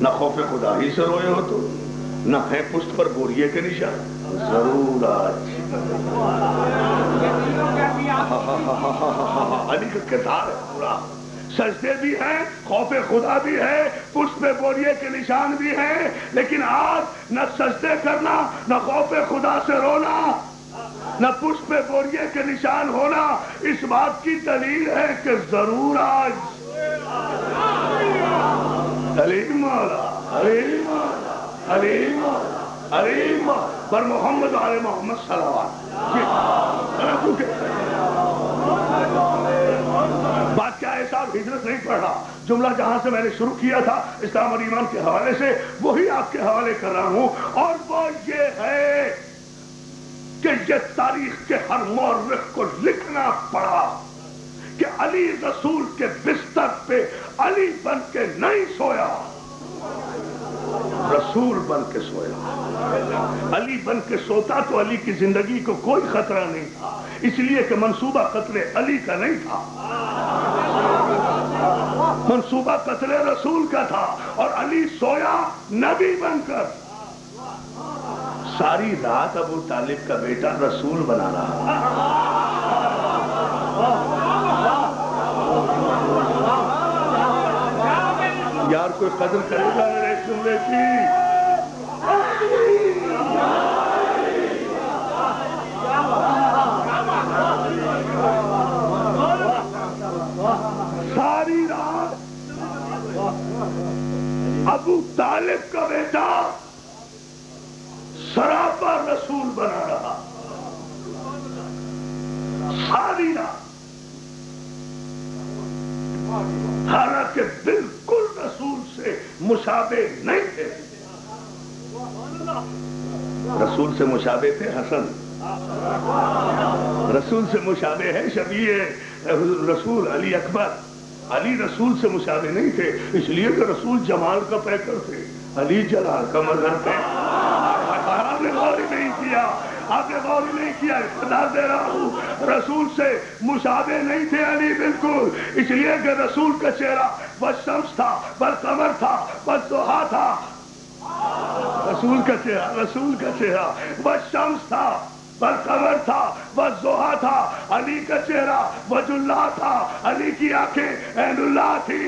A: نہ خوف خدا ہی سے روئے ہو تم نہ ہیں پشت پر بوریے کے نشان. ضرور آج علی کا کردار ہے پورا. سجدے بھی ہیں خوف خدا بھی ہے پشت پہ بوریے کے نشان بھی ہیں. لیکن آج نہ سجدے کرنا نہ خوف خدا سے رونا نہ پشت پہ بوریے کے نشان ہونا اس بات کی دلیل ہے کہ ضرور آج علیم مولا علیم مولا علیم مولا علیم مولا پر محمد علیہ محمد صلوات. بات کیا ہے صاحب ہجرت نہیں پڑھ رہا. جملہ جہاں سے میں نے شروع کیا تھا اسلام اور ایمان کے حوالے سے وہی آپ کے حوالے کر رہا ہوں. اور وہ یہ ہے کہ یہ تاریخ کے ہر مورخ کو لکھنا پڑا کہ علی رسول کے بستر پہ علی بن کے نہیں سویا رسول بن کے سویا. علی بن کے سوتا تو علی کی زندگی کو کوئی خطرہ نہیں تھا اس لیے کہ منصوبہ قتل علی کا نہیں تھا منصوبہ قتل رسول کا تھا. اور علی سویا نبی بن کر. ساری رات ابو طالب کا بیٹا رسول بنا رہا. یار کوئی قدر کرے گا میرے جملے کی. ساری رات ابو طالب کا بیٹا سراپا رسول بنا رہا. ساری رات حالانکہ بالکل رسول سے مشابہ نہیں تھے. رسول سے مشابہ تھے حسن. رسول سے مشابہ ہے شبیہ رسول علی اکبر. علی رسول سے مشابہ نہیں تھے اس لیے کہ رسول جمال کا پیکر تھے علی جلال کا مظہر تھے. آپ نے غور نہیں کیا آپ نے غور نہیں کیا. اقتدار دے رہا ہوں رسول سے مشابہ نہیں تھے علی بالکل اس لیے کہ رسول کا چہرہ بس شمس تھا بس قمر تھا بس دوحا تھا. رسول کا چہرہ بس شمس تھا والقمر تھا، والضحیٰ تھا، علی کا چہرہ وجہ اللہ تھا، علی کی آنکھیں عین اللہ تھی.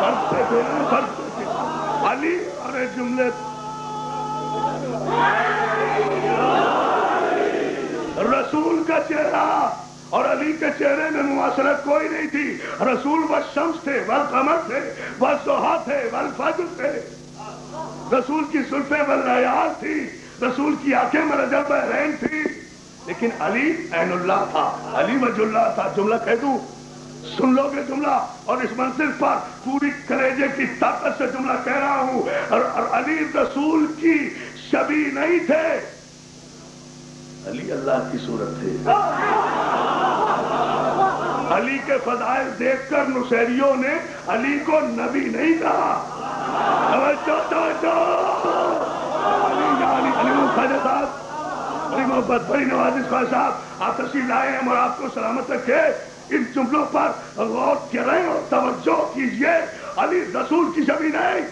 A: کرتے تھے علی اور جملے رسول کا چہرہ اور علی کے چہرے میں مماثلت کوئی نہیں تھی. رسول والشمس تھے، والقمر تھے، والضحیٰ تھے، والفجر تھے. رسول کی زلفیں والریاض تھی، رسول کی آنکھیں مرج البحرین تھی. لیکن علی عین اللہ تھا، علی وجہ اللہ تھا. جملہ کہہ دوں، سن لو گے جملہ، اور اس منزل پر پوری کلیجے کی طاقت سے جملہ کہہ رہا ہوں. اور علی رسول کی شبیہ نہیں تھے، علی اللہ کی صورت تھے. علی کے فضائل دیکھ کر نصیریوں نے علی کو نبی نہیں کہا. توجہ توجہ. علی خواجہ صاحب، بڑی محبت، بڑی نوازش خواجہ صاحب، آپ تشریف لائے ہیں اور آپ کو سلامت رکھے. ان جملوں پر غور کریں اور توجہ کیجئے. علی رسول کی شبیہ نہیں،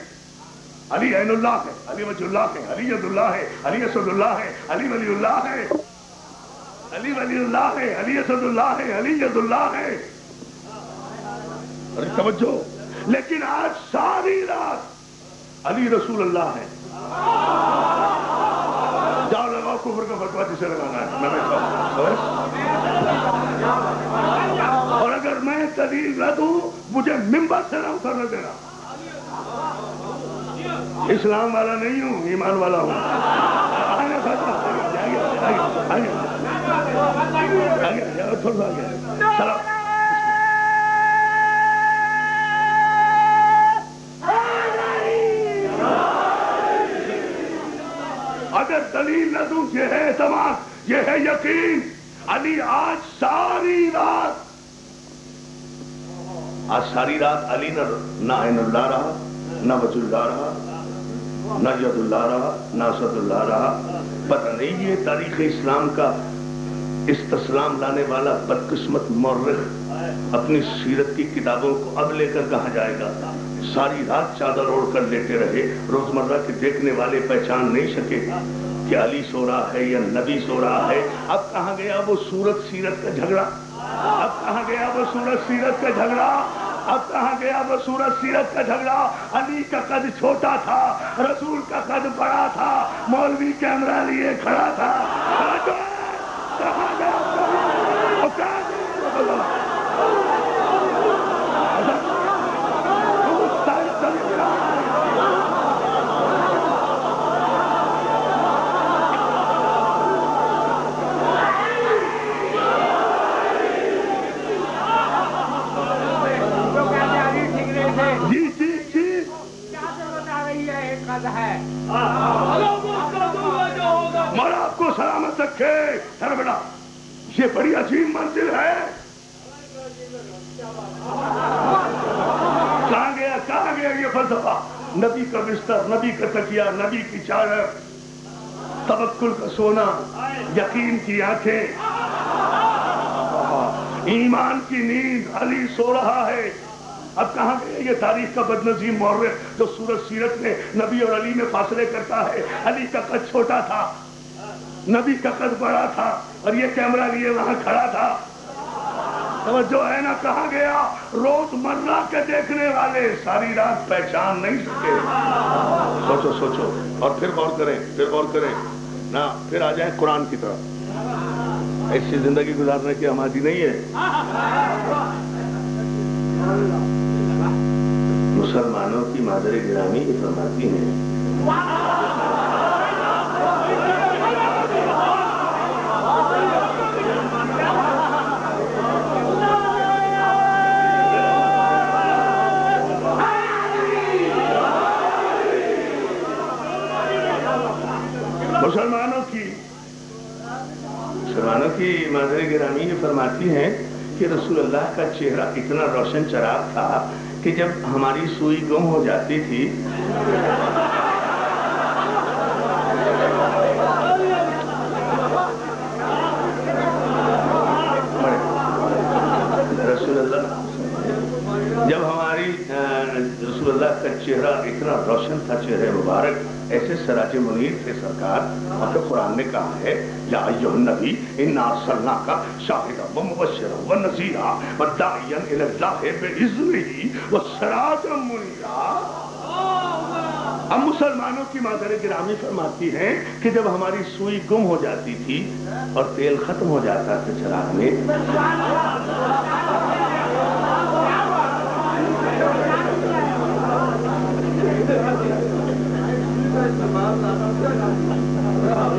A: علی عین اللہ ہے، علی وجہ اللہ ہے، علی ید اللہ ہے، علی اسد اللہ ہے، علی ولی اللہ ہے، علی ولی اللہ ہے، علی اسد اللہ ہے، علی ید اللہ ہے. ارے توجہ. لیکن آج ساری رات علی رسول اللہ ہے. جاؤ لگاؤ کفر کا فتویٰ جسے لگانا ہے. میں اور اگر میں دلیل نہ دوں مجھے ممبر سے نہ اترنے دینا. اسلام والا نہیں ہوں، ایمان والا ہوں. اگر دلیل نہ دوں، یہ ہے اعتماد، یہ ہے یقین. علی آج ساری رات علی نہ عین اللہ رہا، نہ وجہ اللہ رہا، نہ ید اللہ رہا، نہ اسد اللہ رہا. پتہ نہیں یہ تاریخ اسلام کا استسلام لانے والا بدقسمت مورخ اپنی سیرت کی کتابوں کو اب لے کر کہاں جائے گا. ساری رات چادر اوڑھ کر لیٹے رہے. روزمرہ کے دیکھنے والے پہچان نہیں سکے کہ علی سو رہا ہے یا نبی سو رہا ہے. اب کہاں گیا وہ صورت سیرت کا جھگڑا؟ اب کہاں گیا وہ صورت سیرت کا جھگڑا؟ اب کہاں گیا وہ صورت سیرت کا جھگڑا؟ علی کا قد چھوٹا تھا، رسول کا قد بڑا تھا، مولوی کیمرہ لیے کھڑا تھا. کہاں گیا؟ مولا آپ کو سلامت رکھے. سر بیٹا یہ بڑی عظیم منزل ہے. کہاں گیا یہ فلسفہ؟ نبی کا بستر، نبی کا تکیہ، نبی کی چادر، توکل کا سونا، یقین کی آنکھیں، ایمان کی نیند. علی سو رہا ہے. اب کہاں گئے یہ تاریخ کا بدنظیم مورخ جو سورت سیرت میں نبی اور علی میں فاصلے کرتا ہے؟ علی کا قد چھوٹا تھا، نبی کا قد بڑا تھا، اور یہ کیمرہ لیے وہاں کھڑا تھا. توجہ ہے نا؟ کہاں گیا؟ روز مرہ کے دیکھنے والے ساری رات پہچان نہیں سکے. سوچو سوچو اور پھر غور کریں نا. پھر آ جائیں قرآن کی طرف. ایسی زندگی گزارنے کی ہماری نہیں ہے. مسلمانوں کی مادر گرامی یہ فرماتی ہیں مسلمانوں کی مادر گرامی یہ فرماتی ہیں کہ رسول اللہ کا چہرہ اتنا روشن چراغ تھا کہ جب ہماری سوئی گم ہو جاتی تھی رسول اللہ کا چہرہ اتنا روشن روشن تھا چہرے مبارک، ایسے سراج منیر تھے سرکار. اور تو قرآن نے کہا ہے یا ایھا النبی انا ارسلناک شاہدا ومبشرا ونذیرا وداعیا الی اللہ باذنہ وسراجا منیرا. ہم مسلمانوں کی مادر گرامی فرماتی ہیں کہ جب ہماری سوئی گم ہو جاتی تھی اور تیل ختم ہو جاتا تھا چراغ میں،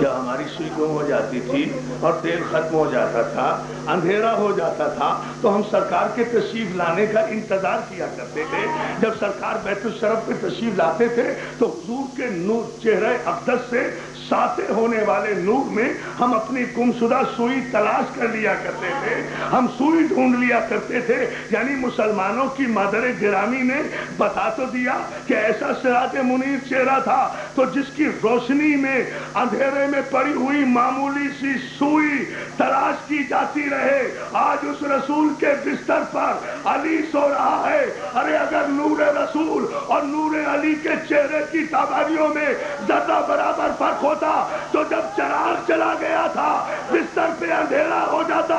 A: جب ہماری سوئی گم ہو جاتی تھی اور تیل ختم ہو جاتا تھا، اندھیرا ہو جاتا تھا، تو ہم سرکار کے تشریف لانے کا انتظار کیا کرتے تھے. جب سرکار بیت الشرف پہ تشریف لاتے تھے تو حضور کے نور چہرہ اقدس سے ساطع ہونے والے نور میں ہم اپنی گمشدہ سوئی تلاش کر لیا کرتے تھے، ہم سوئی ڈھونڈ لیا کرتے تھے. یعنی مسلمانوں کی مادر گرامی نے بتا تو دیا کہ ایسا سراج منیر چہرہ تھا تو جس کی روشنی میں اندھیرے میں پڑی ہوئی معمولی سی سوئی تلاش کی جاتی رہے. آج اس رسول کے بستر پر علی سو رہا ہے. ارے اگر نور رسول اور نور علی کے چہرے کی تابانیوں میں ذرہ برابر فرق ہوتا تو جب چراغ چلا گیا تھا بستر پہ اندھیرا ہو جاتا.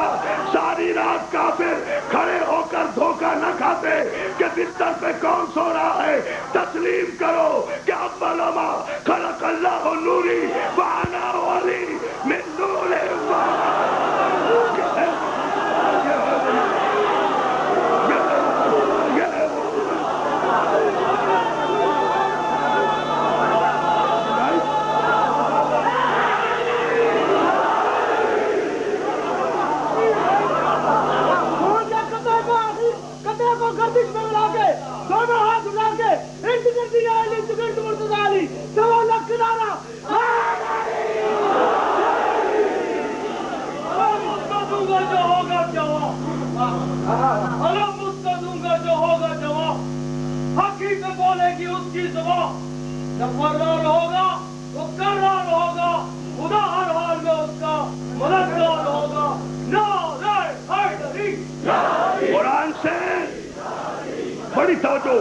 A: ساری رات کافر کھڑے ہو کر دھوکہ نہ کھاتے کہ بستر پہ کون سو رہا ہے. تسلیم کرو کہ اول ما خلق اللہ نوری وانا علی من نور
B: حقیقت بولے گی اس کی زبان. جب فرمان ہوگا وہ کرار ہوگا، خدا ہر حال میں اس کا مددگار ہوگا. نعرہ حیدری.
A: قرآن سے بڑی توجہ.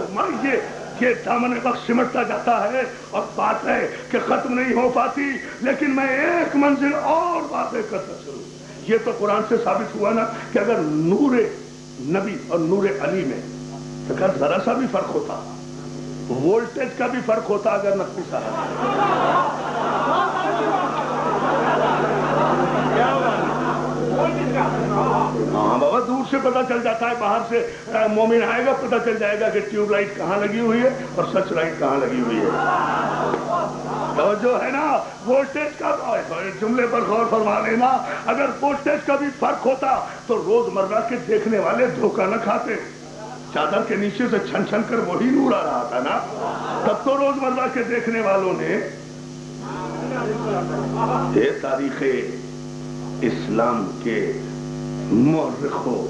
A: یہ دامن وقت سمٹتا جاتا ہے اور بات ہے کہ ختم نہیں ہو پاتی، لیکن میں ایک منزل اور باتیں کرتا چلوں. یہ تو قرآن سے ثابت ہوا نا کہ اگر نور نبی اور نور علی میں ذرا سا بھی فرق ہوتا، وولٹیج کا بھی فرق ہوتا اگر نقطی صاحب. ہاں بابا دور سے پتہ چل جاتا ہے، باہر سے مومن آئے گا پتہ چل جائے گا کہ ٹیوب لائٹ کہاں لگی ہوئی ہے اور سچ لائٹ کہاں لگی ہوئی ہے. تو جو ہے نا وولٹیج کا جملے پر غور فرما لینا. اگر وولٹیج کا بھی فرق ہوتا تو روز مرہ کے دیکھنے والے دھوکہ نہ کھاتے. چادر کے نیچے سے چھن چھن کر وہی نور آ رہا تھا نا. تب تو روز مرہ کے دیکھنے والوں نے یہ تاریخ اسلام کے مورخوں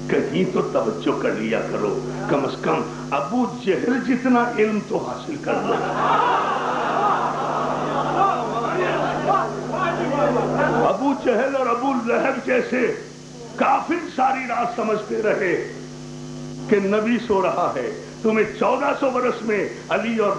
A: کہیں تو توجہ کر لیا کرو. کم از کم ابو جہل جتنا علم تو حاصل کر لو. ابو جہل اور ابو لہب جیسے کافر ساری رات سمجھتے رہے کہ نبی سو رہا ہے. تمہیں 1400 برس میں علی اور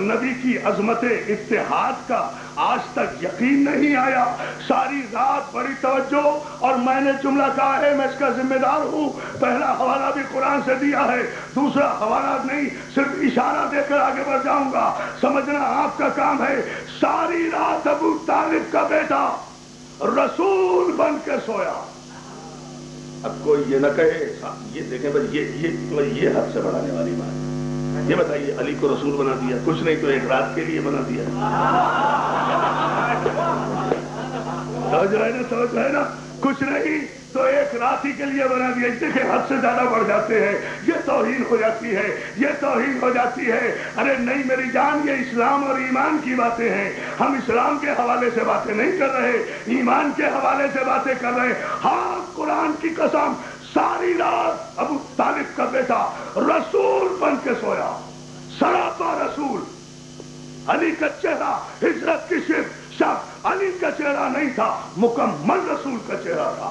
A: نبی کی عظمت اتحاد کا آج تک یقین نہیں آیا. ساری رات بڑی توجہ. اور میں نے جملہ کہا ہے میں اس کا ذمہ دار ہوں. پہلا حوالہ بھی قرآن سے دیا ہے، دوسرا حوالہ نہیں صرف اشارہ دے کر آگے بڑھ جاؤں گا. سمجھنا آپ کا کام ہے. ساری رات ابو طالب کا بیٹا رسول بن کے سویا. اب کوئی یہ نہ کہے، یہ دیکھیں بھائی یہ حد سے بڑھانے والی بات. یہ بتائیے علی کو رسول بنا دیا، کچھ نہیں تو ایک رات کے لیے بنا دیا. توجہ ہے نا، کچھ نہیں تو ایک رات ہی کے لیے بنا دیا. دیکھیں حد سے زیادہ بڑھ جاتے ہیں. یہ توہین ہو جاتی ہے، یہ توہین ہو جاتی ہے. ارے نہیں میری جان، یہ اسلام اور ایمان کی باتیں ہیں. ہم اسلام کے حوالے سے باتیں نہیں کر رہے، ایمان کے حوالے سے باتیں کر رہے. ہاں قرآن کی قسم ساری رات ابو طالب کا بیٹا رسول بن کے سویا. سراپا رسول. علی کا چہرہ ہجرت کی شب علی کا چہرہ نہیں تھا، مکمل رسول کا چہرہ تھا.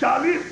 A: 40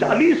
A: 40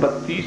A: 32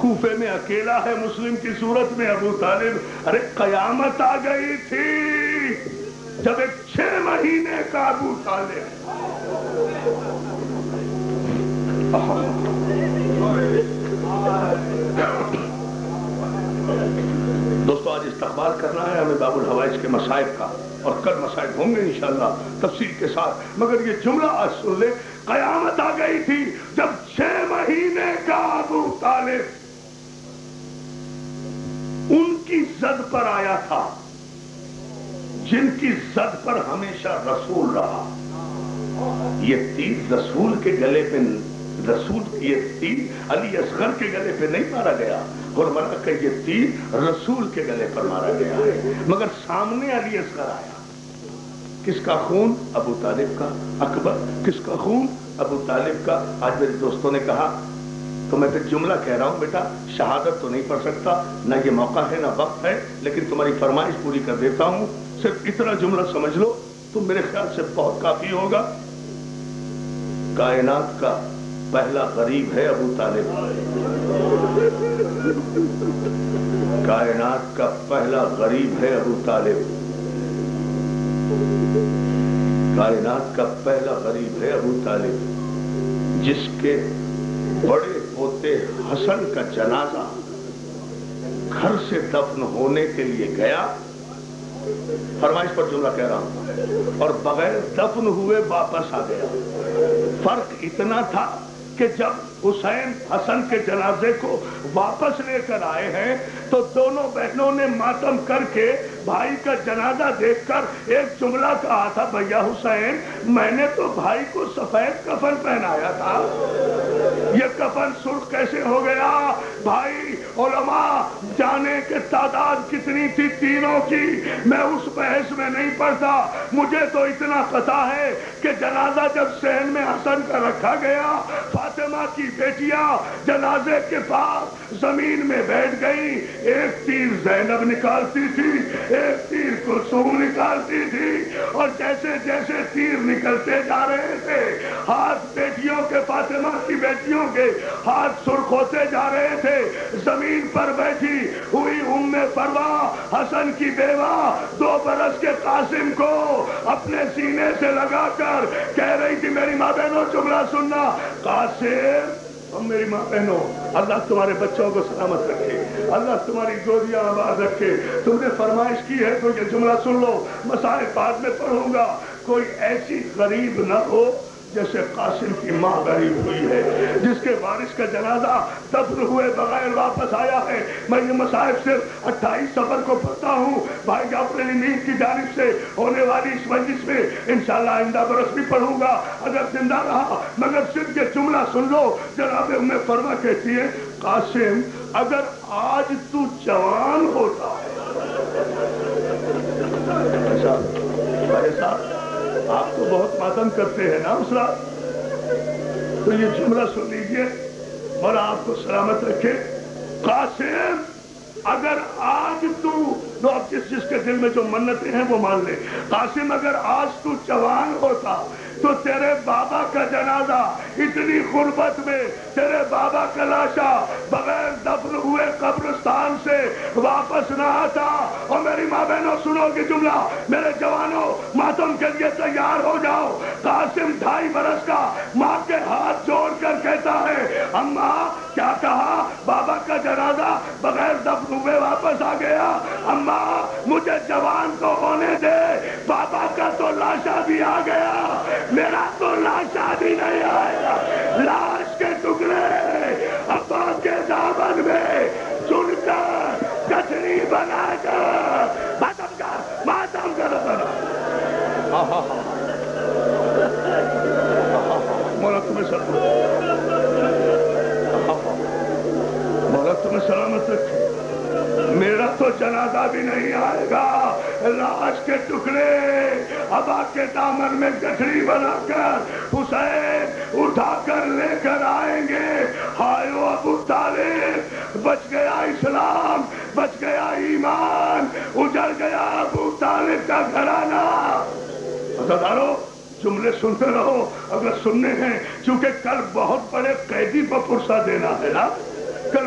A: کوفے میں اکیلا ہے مسلم کی صورت میں ابو طالب. ارے قیامت آ گئی تھی جب ایک 6 مہینے کا ابو طالب. دوستو آج استقبال کرنا ہے ہمیں باب الحوائج کے مصائب کا، اور کل مصائب ہوں گے انشاءاللہ تفصیل کے ساتھ. مگر یہ جملہ آج سن لے، قیامت آ گئی تھی جب 6 مہینے کا ابو طالب ان کی زد پر آیا تھا جن کی زد پر ہمیشہ رسول رہا. یہ تیر رسول کے گلے پہ، رسول یہ تیر علی اصغر کے گلے پہ نہیں مارا گیا، فرمایا کہ یہ تیر رسول کے گلے پر مارا گیا ہے. مگر سامنے علی اصغر آیا. کس کا خون؟ ابو طالب کا. اکبر کس کا خون؟ ابو طالب کا. آج میرے دوستوں نے کہا تو میں پھر جملہ کہہ رہا ہوں، بیٹا شہادت تو نہیں پڑھ سکتا، نہ یہ موقع ہے نہ وقت ہے، لیکن تمہاری فرمائش پوری کر دیتا ہوں. صرف اتنا جملہ سمجھ لو تو میرے خیال سے بہت کافی ہوگا. کائنات کا پہلا غریب ہے ابو طالب. کائنات کا پہلا غریب ہے ابو طالب. کائنات کا پہلا غریب ہے ابو طالب، جس کے بڑے پوتے حسن کا جنازہ گھر سے دفن ہونے کے لیے گیا. فرمائش پر جملہ کہہ رہا ہوں، اور بغیر دفن ہوئے واپس آ گیا. فرق اتنا تھا کہ جب حسین حسن کے جنازے کو واپس لے کر آئے ہیں تو دونوں بہنوں نے ماتم کر کے بھائی کا جنازہ دیکھ کر ایک جملہ کہا تھا، بھیا حسین میں نے تو بھائی کو سفید کفن پہنایا تھا، یہ کفن سرخ کیسے ہو گیا؟ بھائی علماء جانے کہ تعداد کتنی تھی تینوں کی، میں اس بحث میں نہیں پڑتا. مجھے تو اتنا پتا ہے کہ جنازہ جب صحن میں حسن کا رکھا گیا، فاطمہ کی بیٹیاں جنازے کے پاس زمین میں بیٹھ گئی. ایک تیر زینب نکالتی تھی، ایک تیر کلثوم نکالتی تھی، اور جیسے جیسے تیر نکلتے جا رہے تھے ہاتھ بیٹیوں کے، فاطمہ کی بیٹیوں کے ہاتھ سرخ ہوتے جا رہے تھے. زمین پر بیٹھی ہوئی ام فروا حسن کی بیوہ 2 برس کے قاسم کو اپنے سینے سے لگا کر کہہ رہی تھی، میری ماں بہنوں جملہ سننا، قاسم اور میری ماں بہنوں اللہ تمہارے بچوں کو سلامت رکھے، اللہ تمہاری گودیاں آباد رکھے. تم نے فرمائش کی ہے تو یہ جملہ سن لو، مسائل بعد میں پڑھوں گا. کوئی ایسی غریب نہ ہو جیسے قاسم کی ماں غریب ہوئی ہے، جس کے وارث کا جنازہ دفن ہوئے بغیر واپس آیا ہے. میں یہ مصائب صرف 28 سفر کو پڑھتا ہوں. بھائی جعفر علی میر کی جانب سے ہونے والی اس مجلس میں انشاءاللہ آئندہ برس بھی پڑھوں گا اگر زندہ رہا. مگر صرف یہ جملہ سن لو، جناب ام فروا کہتی ہے، قاسم اگر آج تو جوان ہوتا. بھائی صاحب آپ تو بہت ماتم کرتے ہیں نا اس رات، تو یہ جملہ سن لیجئے، مولا آپ کو سلامت رکھے. قاسم اگر آج تو اب جس کے دل میں جو منتیں ہیں وہ مان لے. قاسم اگر آج تو جوان ہوتا تو تیرے بابا کا جنازہ اتنی غربت میں، تیرے بابا کا لاشا بغیر دفن ہوئے قبرستان سے واپس نہ آتا. اور میری ماں بہنوں سنو گے جملہ، میرے جوانوں ماتم کے لیے تیار ہو جاؤ. قاسم 2.5 برس کا ماں کے ہاتھ جوڑ کر کہتا ہے، اماں کیا کہا؟ بابا کا جنازہ بغیر دفن ہوئے واپس آ گیا. اماں مجھے جوان تو ہونے دے، بابا کا تو لاشا بھی آ گیا، میرا تو لاشا بھی نہیں آئے گا. لاش کے ٹکڑے ابا کے دامن میں چن کر کچھڑی بنا کر ماتم کر مولا تمہیں سلامت رکھے. میرا تو جنازہ بھی نہیں آئے گا، لاش کے ٹکڑے ابا کے دامن میں گٹھڑی بنا کر حسین اٹھا کر لے کر آئیں گے. ہائے ابو طالب، بچ گیا اسلام، بچ گیا ایمان، اجڑ گیا ابو طالب کا گھرانہ. عزادارو جملے سنتے رہو اگر سننے ہیں، چونکہ کل بہت بڑے قیدی پر پرسہ دینا ہے نا، کل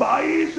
A: 22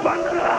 A: 15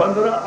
A: 15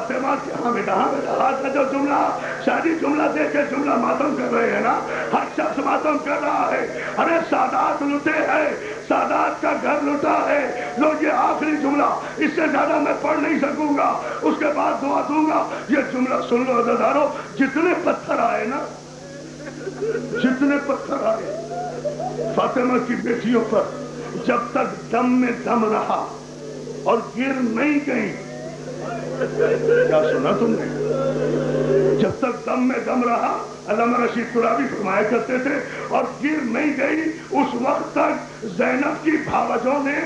A: فاطمہ کی حامدہ ہاتھ کا جو جملہ شادی جملہ دے کے جملہ ماتم کر رہے ہیں نا، ہر شخص ماتم کر رہا ہے. ارے سادات لٹے ہیں، سادات کا گھر لٹا ہے. لو یہ آخری جملہ، اس سے زیادہ میں پڑھ نہیں سکوں گا، اس کے بعد دعا دوں گا. یہ جملہ سن لو عزیزانو، جتنے پتھر آئے نا، جتنے پتھر آئے فاطمہ کی بیٹیوں پر، جب تک دم میں دم رہا اور گر نہیں گئی. کیا سنا تم نے؟ جب تک دم میں دم رہا، علامہ رشید ترابی فرمایا کرتے تھے، اور گر نہیں گئی، اس وقت تک زینب کی بھاوجوں نے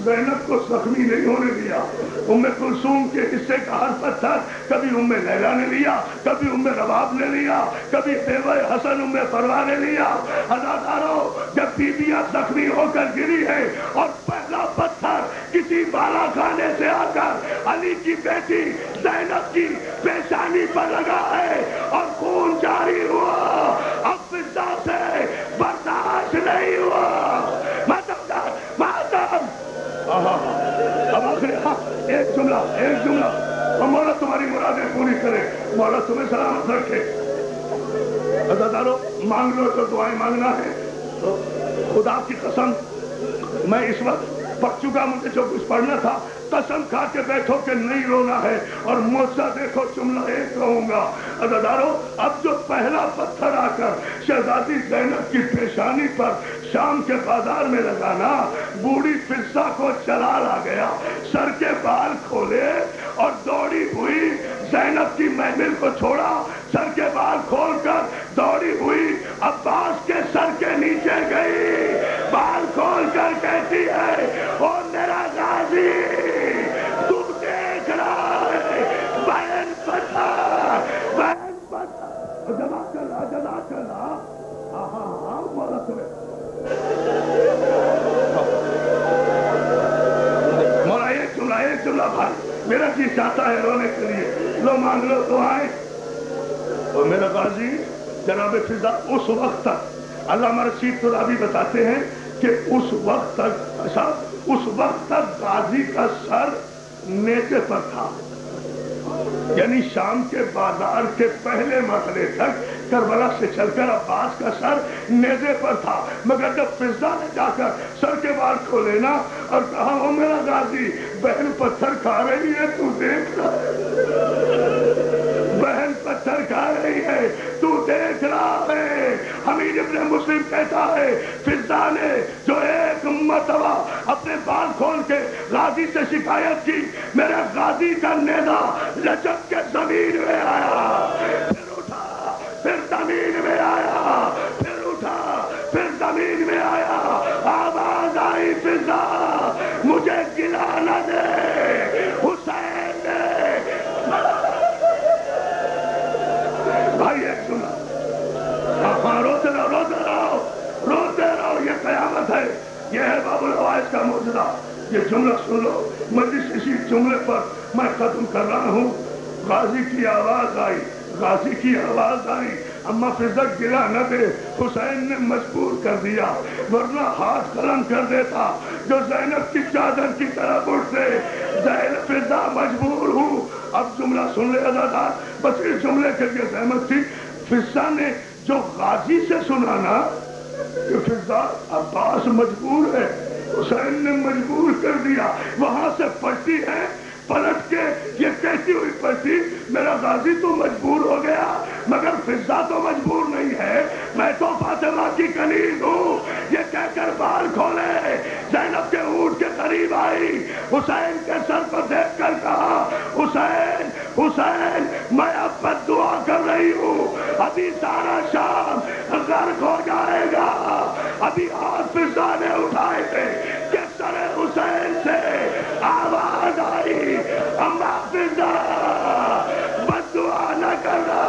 A: زینب کو زخمی نہیں ہونے دیا. ام کلثوم کے حصے کا ہر پتھر کبھی ام لیلا نے لیا، کبھی ام رباب نے لیا، کبھی بیوہ حسن ام فروا نے لیا. ہزاروں جب بیویاں زخمی ہو کر گری ہے اور پہلا پتھر کسی بالا خانے سے آ کر علی کی بیٹی زینب کی پیشانی پر لگا ہے اور خون جاری ہوا، اب فضا سے برداشت نہیں ہوا. ماتم اب آخری ایک جملہ اور مولا تمہاری مرادیں پوری کرے، مولا تمہیں سلامت رکھے. عزیزانو مانگ لو تو دعائیں مانگنا ہے. تو خدا کی قسم میں اس وقت پڑھ چکا، مجھے جو کچھ پڑھنا تھا، قسم کھا کے بیٹھو کہ نہیں رونا ہے. اور موجزہ دیکھو، جملہ ایک کہوں گا عزیزانو، اب جو پہلا پتھر آ کر شہزادی زینب کی پیشانی پر شام کے بازار میں لگانا، بوڑھی فضا کو جلال آ گیا. سر کے بال کھولے اور دوڑی ہوئی زینب کی محمل کو چھوڑا، سر کے بال کھول کر دوڑی ہوئی عباس کے سر کے نیچے گئی، بال کھول کر کہتی ہے، او میرا غازی تو دیکھ رہا ہے، بہن پتھر جزا چلا. ہاں مولا تمہیں مولا ایک جملہ بھائی، میرا جی چاہتا ہے رونے کے لیے. لو مانگ لو دعائیں. اور میرا غازی جناب فضا اس وقت تک، علامہ رشید ترابی بتاتے ہیں کہ اس وقت تک غازی کا سر نیزے پر تھا. یعنی شام کے بازار کے پہلے مرحلے تک کربلا سے چل کر عباس کا سر نیزے پر تھا. مگر جب فضا نے جا کر سر کے بال کھولے نا اور کہا، او میرا غازی بہن پتھر کھا رہی ہے، تو دیکھ رہا ہے، بہن پتھر کھا رہی ہے، تو دیکھ رہا ہے. حمید ابن مسلم کہتا ہے، فضا نے جو ایک مرتبہ اپنے بال کھول کے غازی سے شکایت کی، میرے غازی کا نیزہ لچک کے زمین میں آیا، پھر اٹھا، پھر زمین میں آیا، پھر اٹھا، پھر زمین میں آیا. آواز آئی، فضا مجھے گلا نہ دے، حسین نے. بھائی ایک سنا، ہاں روتے رہو، یہ قیامت ہے، یہ ہے باب الحوائج کا معجزہ. یہ جملہ سن لو، مجلس اسی جملے پر میں ختم کر رہا ہوں. غازی کی آواز آئی، اما فضا گلا نہ دے، حسین نے مجبور کر دیا، ورنہ ہاتھ قلم کر دیتا جو زینب کی چادر کی طرف اٹھتے. فضا مجبور ہوں. اب جملہ سن لے عزیزان، بس اس جملے کے لیے زحمت تھی. فضا نے جو غازی سے سنا نا کہ فضا عباس مجبور ہے، حسین نے مجبور کر دیا، وہاں سے پڑھتی ہے، پلٹ کے یہ کہتی ہوئی پڑھتی، میرا غازی تو مجبور ہو گیا مگر فضا تو مجبور نہیں ہے، میں تو فاطمہ کی کنیز ہوں. یہ کہہ کر بال کھولے، زینب کے اونٹ کے قریب آئی، حسین کے سر پر دیکھ کر کہا، حسین میں اب بد دعا کر رہی ہوں، ابھی سارا شام غرق ہو جائے گا. ابھی ہاتھ فضا نے اٹھائے تھے کہ سر حسین سے آواز آئی، اما فضا بد دعا نہ کرنا،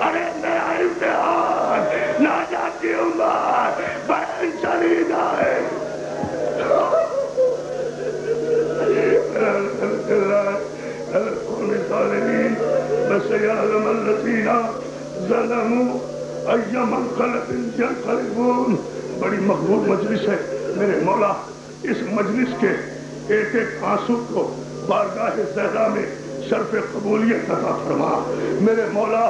A: ارے نیا امتحان، ناجاتی امت، بہن چلی جائے. وسيعلم الذين ظلموا أي منقلب ينقلبون. بڑی مقبول مجلس ہے میرے مولا، اس مجلس کے ایک ایک آنسو کو بارگاہ زہرا میں
C: شرف قبولیت عطا فرما میرے مولا.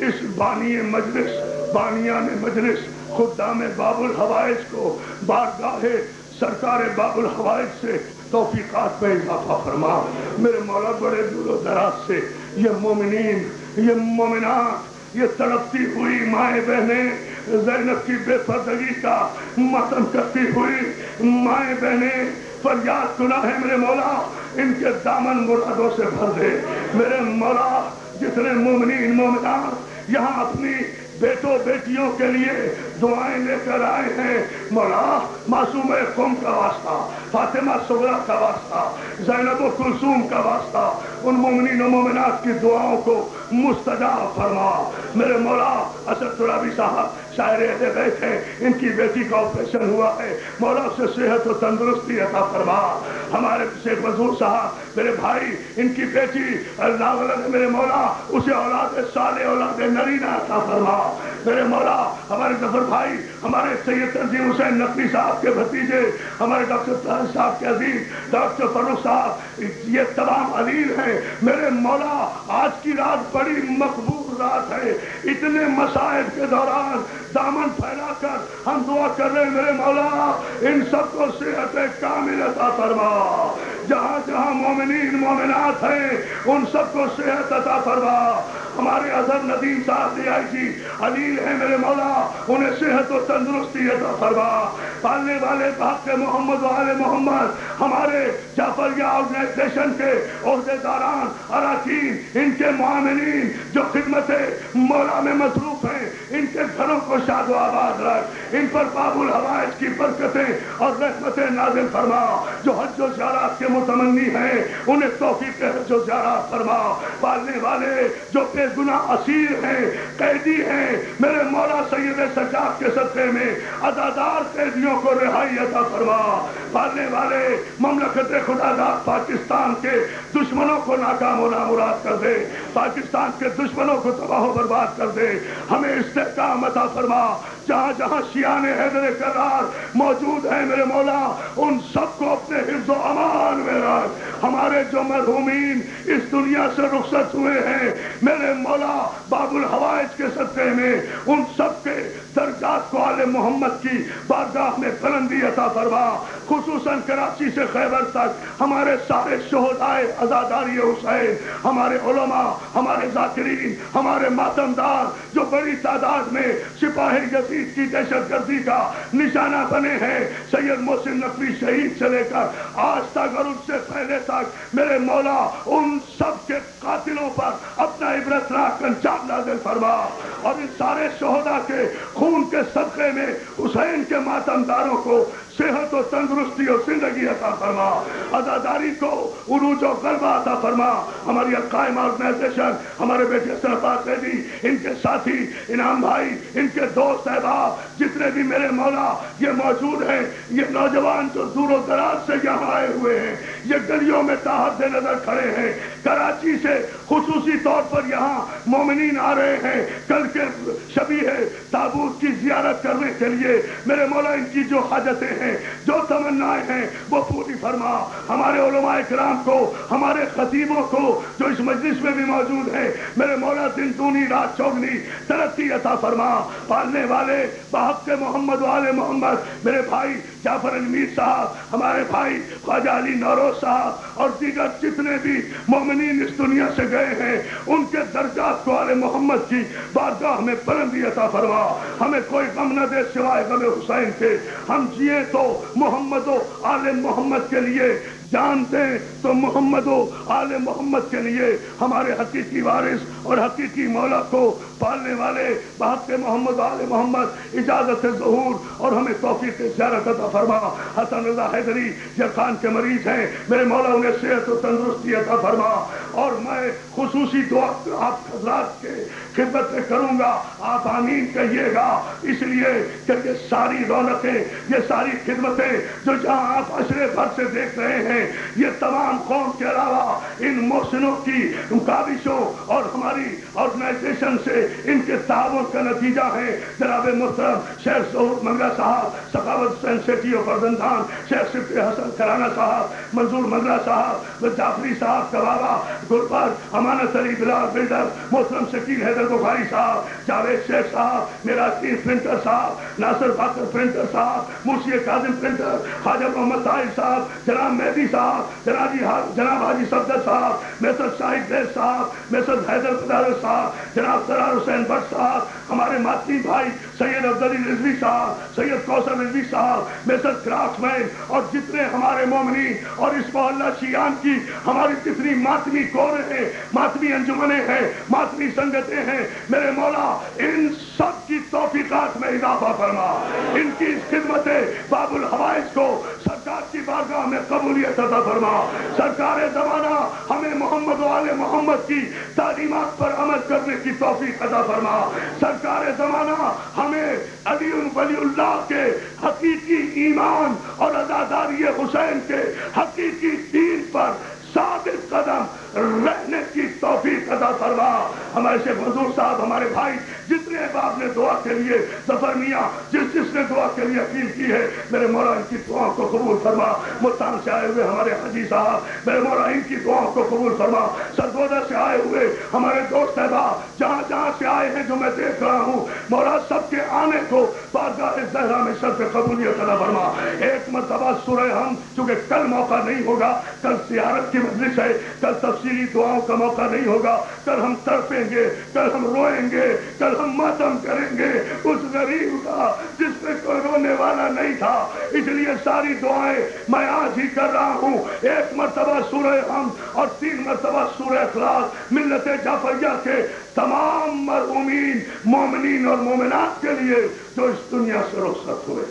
C: اس بانی مجلس بانیان مجلس خدام باب الحوائج کو بارگاہ سرکار باب الحوائج سے توفیقات میں اضافہ فرما میرے مولا. بڑے دور و دراز سے یہ مومنین یہ مومنات یہ تڑپتی ہوئی مائیں بہنیں زینب کی بے پردگی کا ماتم کرتی ہوئی مائیں بہنیں فریاد گناہ ہے میرے مولا. ان کے دامن مرادوں سے بھر دے میرے مولا. جتنے مومنین مومنات یہاں اپنی بیٹوں بیٹیوں کے لیے دعائیں لے کر آئے ہیں مولا. معصومہ قوم کا واسطہ فاطمہ صغرا کا واسطہ زینب و کلثوم کا واسطہ ان مومنین و مومنات کی دعاؤں کو مستجاب فرما میرے مولا. اسد ترابی صاحب شاعر اہل بیت ہیں ان کی بیٹی کا آپریشن ہوا ہے مولا اسے صحت و تندرستی عطا فرما. ہمارے شیخ منظور صاحب میرے بھائی ان کی بیٹی اللہ ولد میرے مولا اسے اولاد صالح اولاد نرینہ عطا فرما میرے مولا. ہمارے ظفر بھائی ہمارے سید تنظیم حسین نقوی صاحب کے بھتیجے ہمارے ڈاکٹر طاہر صاحب کے عزیز ڈاکٹر فاروق صاحب یہ تمام علیل ہیں میرے مولا. آج کی رات بڑی مقبول رات ہے. اتنے مصائب کے دوران دامن پھیلا کر ہم دعا کر رہے ہیں میرے مولا. ان سب کو صحت کامل عطا فرما. جہاں جہاں مومنین مومنات ہیں ان سب کو صحت عطا فرما. ہمارے اظہر ندیم صاحب DIG علیل ہیں میرے مولا انہیں صحت و تندرستی عطا فرما. پالنے والے بحق محمد و آل محمد ہمارے جعفریہ آرگنائزیشن کے عہدے داران اراکین ان کے معاملین جو خدمت مولا میں مصروف ہیں ان کے گھروں کو شاد و آباد رکھ. ان پر باب الحوائج کی برکتیں اور رحمتیں نازل فرما. جو حج و زیارات کے متمنی ہیں انہیں توفیق حج و زیارات فرما. پالنے والے جو بے گناہ اسیر ہیں قیدی ہیں میرے مولا سید سجاد کے صدقے میں عزادار قیدیوں کو رہائی عطا فرما. پالنے والے مملکت خدا داد پاکستان کے دشمنوں کو ناکام و نامراد کر دے. پاکستان کے دشمنوں کو تباہ و برباد کر دے. ہمیں استحکام عطا فرما. جہاں جہاں شیعان حیدر کرار موجود ہیں میرے مولا ان سب کو اپنے حفظ و امان میں رکھ. ہمارے جو مرحومین اس دنیا سے رخصت ہوئے ہیں میرے مولا باب الحوائج کے صدقے میں ان سب کے درجات کو آل محمد کی بارگاہ میں بلندی عطا فرما. خصوصاً کراچی سے خیبر تک ہمارے سارے شہدائے عزاداری حسین ہمارے علماء ہمارے ذاکرین ہمارے ماتمدار جو بڑی تعداد میں سپاہی یزید کی دہشت گردی کا نشانہ بنے ہیں سید محسن نقوی شہید سے لے کر آج تک اور ان سے پہلے تک میرے مولا ان سب کے قاتلوں پر اپنا عبرتناک انجام نازل فرما. اور ان سارے شہداء کے خون کے صدقے میں حسین کے ماتمداروں کو صحت و تندرستی اور زندگی عطا فرما. عزاداری کو عروج و غلبہ عطا فرما. ہماری القائم آرگنائزیشن ہمارے بیٹے صرفات قیدی ان کے ساتھی انعام بھائی ان کے دوست احباب جتنے بھی میرے مولا یہ موجود ہیں یہ نوجوان جو دور و دراز سے یہاں آئے ہوئے ہیں یہ گلیوں میں تاحت نظر کھڑے ہیں. کراچی سے خصوصی طور پر یہاں مومنین آ رہے ہیں کل کے شبیہ تابوت کی زیارت کرنے کے لیے میرے مولا ان کی جو حاجتیں ہیں جو تمنائیں ہیں وہ پوری فرما. ہمارے علماء کرام کو ہمارے خطیبوں کو جو اس مجلس میں بھی موجود ہیں میرے مولا دن دونی رات چوگنی ترقی عطا فرما. پالنے والے بحق محمد و آل محمد میرے بھائی جعفر المیر صاحب ہمارے بھائی خواجہ علی نوروز صاحب اور دیگر جتنے بھی مومنین اس دنیا سے گئے ہیں ان کے درجات کو آل محمد کی بارگاہ میں بلندی عطا فرما. ہمیں کوئی غم نہ دے سوائے غم حسین کے. ہم جیے تو محمد و آل محمد کے لیے جانتے ہیں تو محمد و آل محمد کے لیے. ہمارے حقیقی وارث اور حقیقی مولا کو پالنے والے بحق محمد و آل محمد اجازت ظہور اور ہمیں توفیق زیارت عطا فرما. حسن رضا حیدری یہ خان کے مریض ہیں میرے مولا انہیں صحت و تندرستی عطا فرما. اور میں خصوصی دعا آپ حضرات کے خدمت میں کروں گا آپ آمین کہیے گا اس لیے کہ یہ ساری رونقیں یہ ساری خدمتیں جو جہاں آپ عشرے بھر سے دیکھ رہے ہیں یہ تمام قوم کے علاوہ ان محسنوں کی کاوشوں اور ہمارے ساری آرگنائزیشن سے ان کے تعاون کا نتیجہ ہے جناب محترم شیخ ظہور منگلہ صاحب، سخاوت حسین سیٹھی اور فردندان، شیخ صفی حسن کرانا صاحب، منظور منگلہ صاحب، جعفری صاحب کبابا، گلبرگ، امانت علی بلال بلڈر، محترم شکیل حیدر بخاری صاحب، جاوید شیخ صاحب، میراج الدین پرنٹر صاحب، ناصر باقر پرنٹر صاحب، مرشد کاظم پرنٹر، خواجہ محمد طاہر صاحب، جناب مہدی صاحب، جناب حاجی صفدر صاحب، میسر شاہد بیگ صاحب، میسر حیدر قدار صاحب، جناب سرار حسین بٹ صاحب، ہمارے ماتمی بھائی سید عبدالعلی رضوی صاحب، سید کوثر رضوی صاحب، میسر کرافٹ مین اور جتنے ہمارے مومنین اور اس محلہ شیعان کی ہماری جتنی ماتمی کوریں ہیں، ماتمی انجمنیں ہیں، ماتمی سنگتیں ہیں، میرے مولا ان سب کی توفیقات میں اضافہ فرما، ان کی خدمت باب الحوائج کو سرکار کی بارگاہ میں قبولیت عطا فرما، سرکار زمانہ ہمیں محمد و آل محمد کی تعلیمات پر عمل کرنے کی توفیق عطا فرما، سرکار زمانہ ہمیں علی ولی اللہ کے حقیقی ایمان اور عزاداری حسین کے حقیقی دین پر ثابت قدم رہنے کی توفیق عطا فرما۔ ہمارے شیخ منظور صاحب، ہمارے بھائی جتنے احباب نے دعا کے لیے، ظفر میاں جس نے دعا کے لیے اپیل کی ہے، میرے مولا ان کی دعاؤں کو قبول فرما۔ ملتان سے آئے ہوئے ہمارے حاجی صاحب، میرے مولا ان کی دعاؤں کو قبول فرما۔ سرگودا سے آئے ہوئے ہمارے دوست احباب جہاں سے آئے ہیں جو میں دیکھ رہا ہوں، مولا سب کے آنے کو بارگاہ زہرا میں شرف قبولیت عطا فرما۔ ایک مرتبہ سورہ ہم، چونکہ کل موقع نہیں ہوگا، کل زیارت کی مجلس ہے، کل تفصیلی دعاؤں کا موقع نہیں ہوگا، کل ہم تڑپیں گے، کل ہم روئیں گے، کل ہم ماتم کریں گے اس غریب کا جس پہ کوئی رونے والا نہیں تھا۔ اس لیے ساری دعائیں میں آج ہی کر رہا ہوں، ایک مرتبہ سورہ ہم اور 3 مرتبہ سورہ اخلاص، ملت جعفریہ کے تمام مرحومین مومنین اور مومنات کے لیے جو اس دنیا سے رخصت ہوئے۔